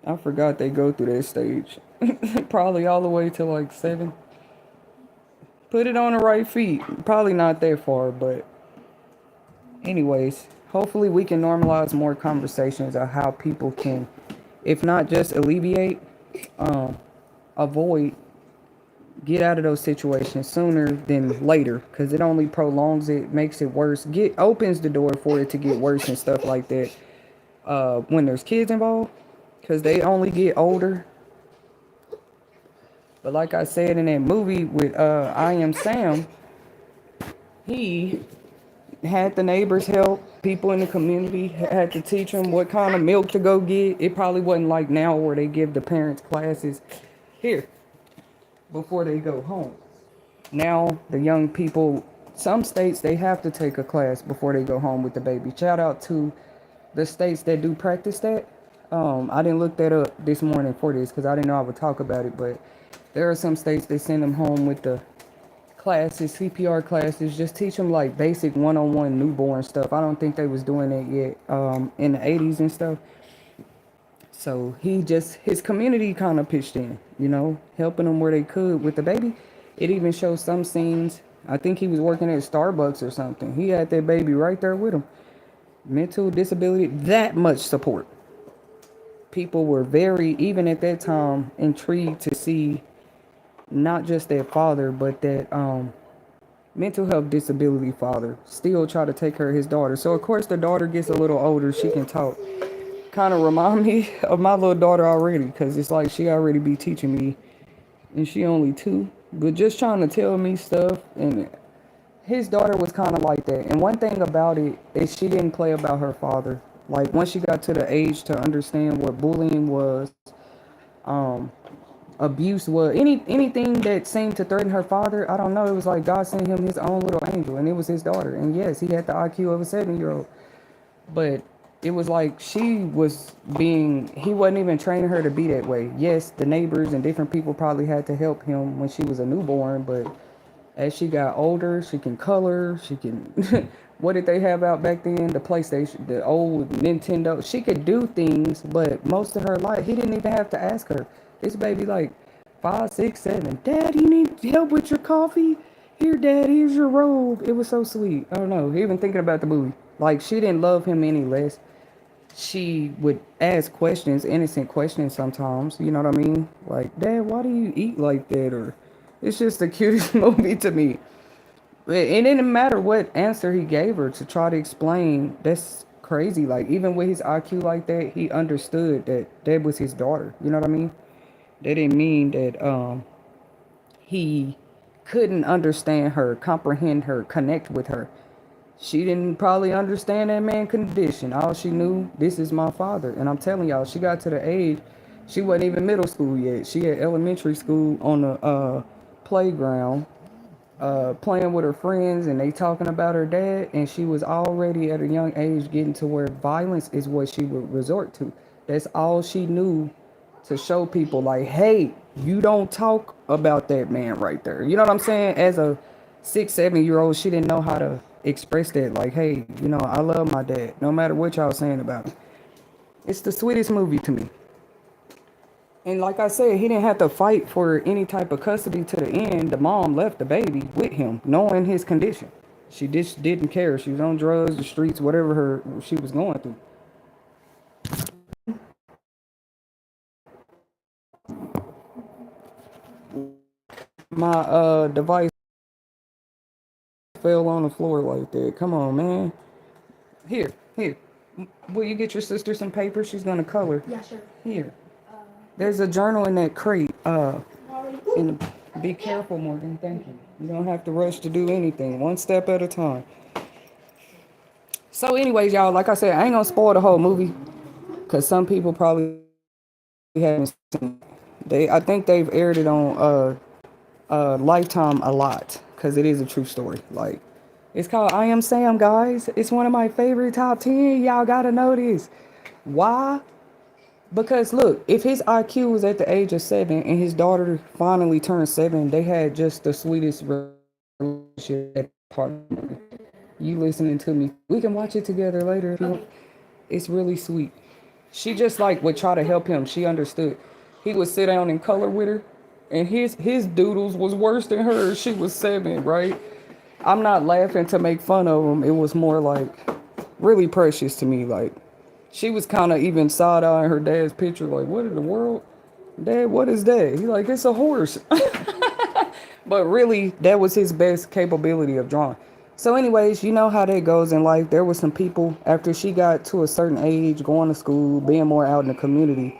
I forgot they go through that stage. Probably all the way to like 7. Put it on the right feet. Probably not that far, but anyways, hopefully we can normalize more conversations of how people can, if not just alleviate, avoid, get out of those situations sooner than later, because it only prolongs it, makes it worse, opens the door for it to get worse and stuff like that when there's kids involved, because they only get older. But like I said in that movie with I Am Sam, he had the neighbors help, people in the community had to teach them what kind of milk to go get. It probably wasn't like now where they give the parents classes here before they go home. Now the young people, some states, they have to take a class before they go home with the baby. Shout out to the states that do practice that. I didn't look that up this morning for this because I didn't know I would talk about it, but there are some states that send them home with the classes, CPR classes, just teach them like basic one-on-one newborn stuff. I don't think they was doing that yet in the 80s and stuff. So his community kind of pitched in, helping them where they could with the baby. It even shows some scenes. I think he was working at Starbucks or something. He had that baby right there with him. Mental disability, that much support. People were even at that time, intrigued to see not just that father, but that mental health disability father still try to take care of his daughter. So of course the daughter gets a little older, she can talk. Kind of remind me of my little daughter already, because it's like she already be teaching me, and she only 2, but just trying to tell me stuff. And his daughter was kind of like that. And one thing about it is she didn't play about her father. Like once she got to the age to understand what bullying was, abuse was, anything that seemed to threaten her father, I don't know, it was like God sent him his own little angel, and it was his daughter. And yes, he had the IQ of a 7-year-old, but it was like he wasn't even training her to be that way. Yes, the neighbors and different people probably had to help him when she was a newborn, but as she got older, she can color, she can what did they have out back then? The PlayStation, the old Nintendo. She could do things, but most of her life, he didn't even have to ask her. This baby like 5, 6, 7. Dad, you need help with your coffee? Here, Dad, here's your robe. It was so sweet. I don't know. Even thinking about the movie, like she didn't love him any less. She would ask questions, innocent questions sometimes. You know what I mean? Like, Dad, why do you eat like that? Or it's just the cutest movie to me. It didn't matter what answer he gave her to try to explain. That's crazy. Like, even with his IQ like that, he understood that was his daughter. You know what I mean? That didn't mean that he couldn't understand her, comprehend her, connect with her. She didn't probably understand that man's condition. All she knew, this is my father. And I'm telling y'all, she got to the age, she wasn't even middle school yet. She had elementary school on the playground, playing with her friends, and they talking about her dad. And she was already at a young age getting to where violence is what she would resort to. That's all she knew, to show people like, hey, you don't talk about that man right there. You know what I'm saying? As a 6, 7-year-old, she didn't know how to express that. Like, hey, I love my dad, no matter what y'all saying about him. It's the sweetest movie to me. And like I said, he didn't have to fight for any type of custody to the end. The mom left the baby with him, knowing his condition. She just didn't care. She was on drugs, the streets, whatever she was going through. My device fell on the floor like that. Come on, man. Here. Will you get your sister some paper? She's gonna color. Yeah, sure. Here. There's a journal in that crate. Be careful, Morgan. Thank you. You don't have to rush to do anything. One step at a time. So, anyways, y'all, like I said, I ain't gonna spoil the whole movie because some people probably haven't seen it. I think they've aired it on Lifetime a lot because it is a true story. Like, it's called I Am Sam, guys. It's one of my favorite top 10. Y'all gotta know this. Why? Because look, if his IQ was at the age of 7 and his daughter finally turned 7, they had just the sweetest relationship. You listening to me? We can watch it together later if you want. It's really sweet. She just like would try to help him. She understood. He would sit down and color with her, and his doodles was worse than hers. She was 7, right? I'm not laughing to make fun of him. It was more like really precious to me. Like she was kind of even side-eyeing her dad's picture. Like, what in the world? Dad, what is that? He's like, it's a horse. But really, that was his best capability of drawing. So anyways, you know how that goes in life. There were some people, after she got to a certain age, going to school, being more out in the community,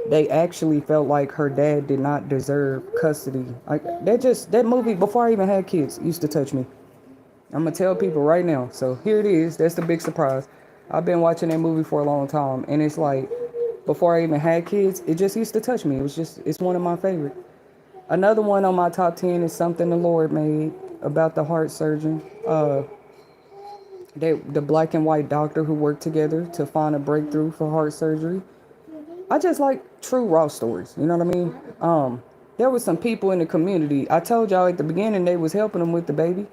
they actually felt like her dad did not deserve custody. Like that movie, before I even had kids, used to touch me. I'm going to tell people right now. So here it is. That's the big surprise. I've been watching that movie for a long time. And it's like, before I even had kids, it just used to touch me. It's one of my favorite. Another one on my top 10 is Something the Lord Made, about the heart surgeon. The black and white doctor who worked together to find a breakthrough for heart surgery. I just like true raw stories. You know what I mean? There was some people in the community. I told y'all at the beginning they was helping them with the baby.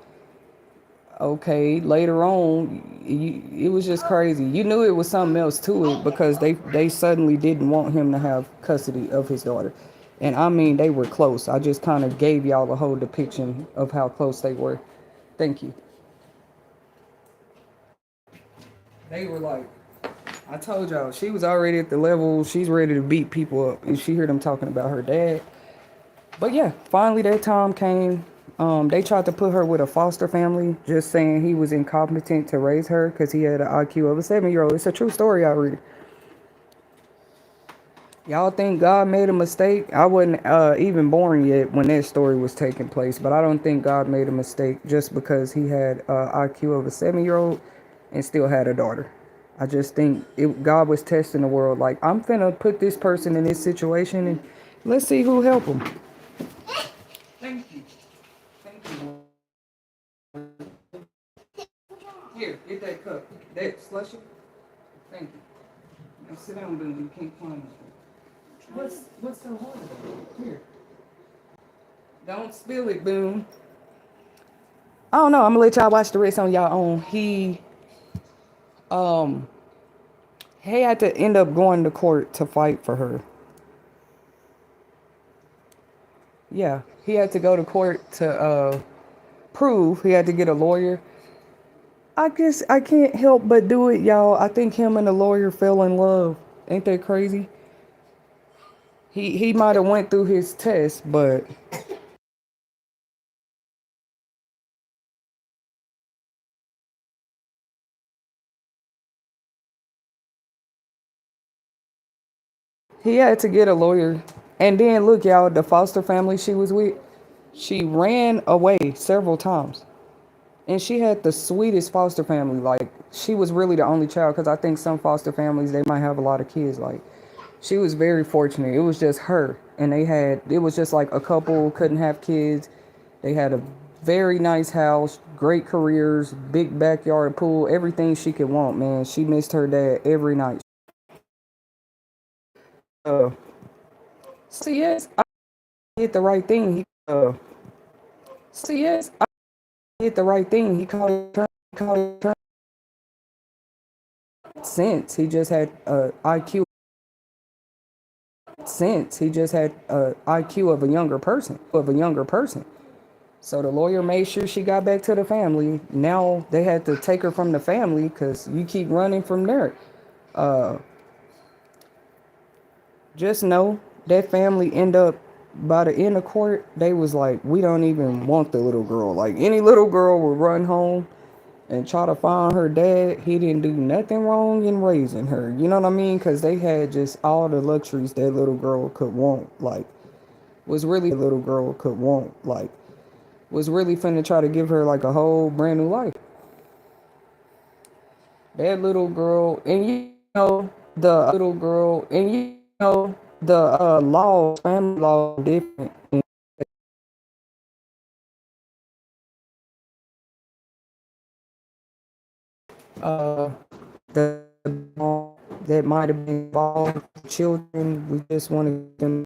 Okay, later on, it was just crazy. You knew it was something else to it because they suddenly didn't want him to have custody of his daughter. And I mean, they were close. I just kind of gave y'all a whole depiction of how close they were. Thank you. They were like, I told y'all, she was already at the level, she's ready to beat people up. And she heard them talking about her dad. But yeah, finally that time came. They tried to put her with a foster family, just saying he was incompetent to raise her because he had an IQ of a 7-year-old. It's a true story, I read. Y'all think God made a mistake? I wasn't even born yet when that story was taking place, but I don't think God made a mistake just because he had an IQ of a 7-year-old and still had a daughter. I just think God was testing the world. Like, I'm finna put this person in this situation and let's see who help them. Thank you. Thank you. Here, get that cup. That slushy. Thank you. Now sit down, Boone. You can't climb this. What's so hard about it? Here. Don't spill it, Boone. I don't know. I'm gonna let y'all watch the rest on y'all own. He had to end up going to court to fight for her. Yeah, he had to go to court to prove. He had to get a lawyer. I guess I can't help but do it, y'all. I think him and the lawyer fell in love. Ain't that crazy? He might have went through his test, but he had to get a lawyer. And then look, y'all, the foster family she was with, she ran away several times. And she had the sweetest foster family. Like, she was really the only child because I think some foster families, they might have a lot of kids. Like, she was very fortunate. It was just her. And it was just like a couple couldn't have kids. They had a very nice house, great careers, big backyard pool, everything she could want, man. She missed her dad every night. Uh, so yes, I did the right thing. I did the right thing. He called it sense. He just had IQ sense. He just had a IQ of a younger person. So the lawyer made sure she got back to the family. Now they had to take her from the family because you keep running from there. Uh, just know that family end up by the end of court. They was like, we don't even want the little girl. Like any little girl would run home and try to find her dad. He didn't do nothing wrong in raising her. You know what I mean? Because they had just all the luxuries that little girl could want. Like was really little girl could want. Like was really finna try to give her like a whole brand new life. That little girl, and you know the little girl, and you know the law, family law, different. Uh, the that might have been involved with children. We just wanted them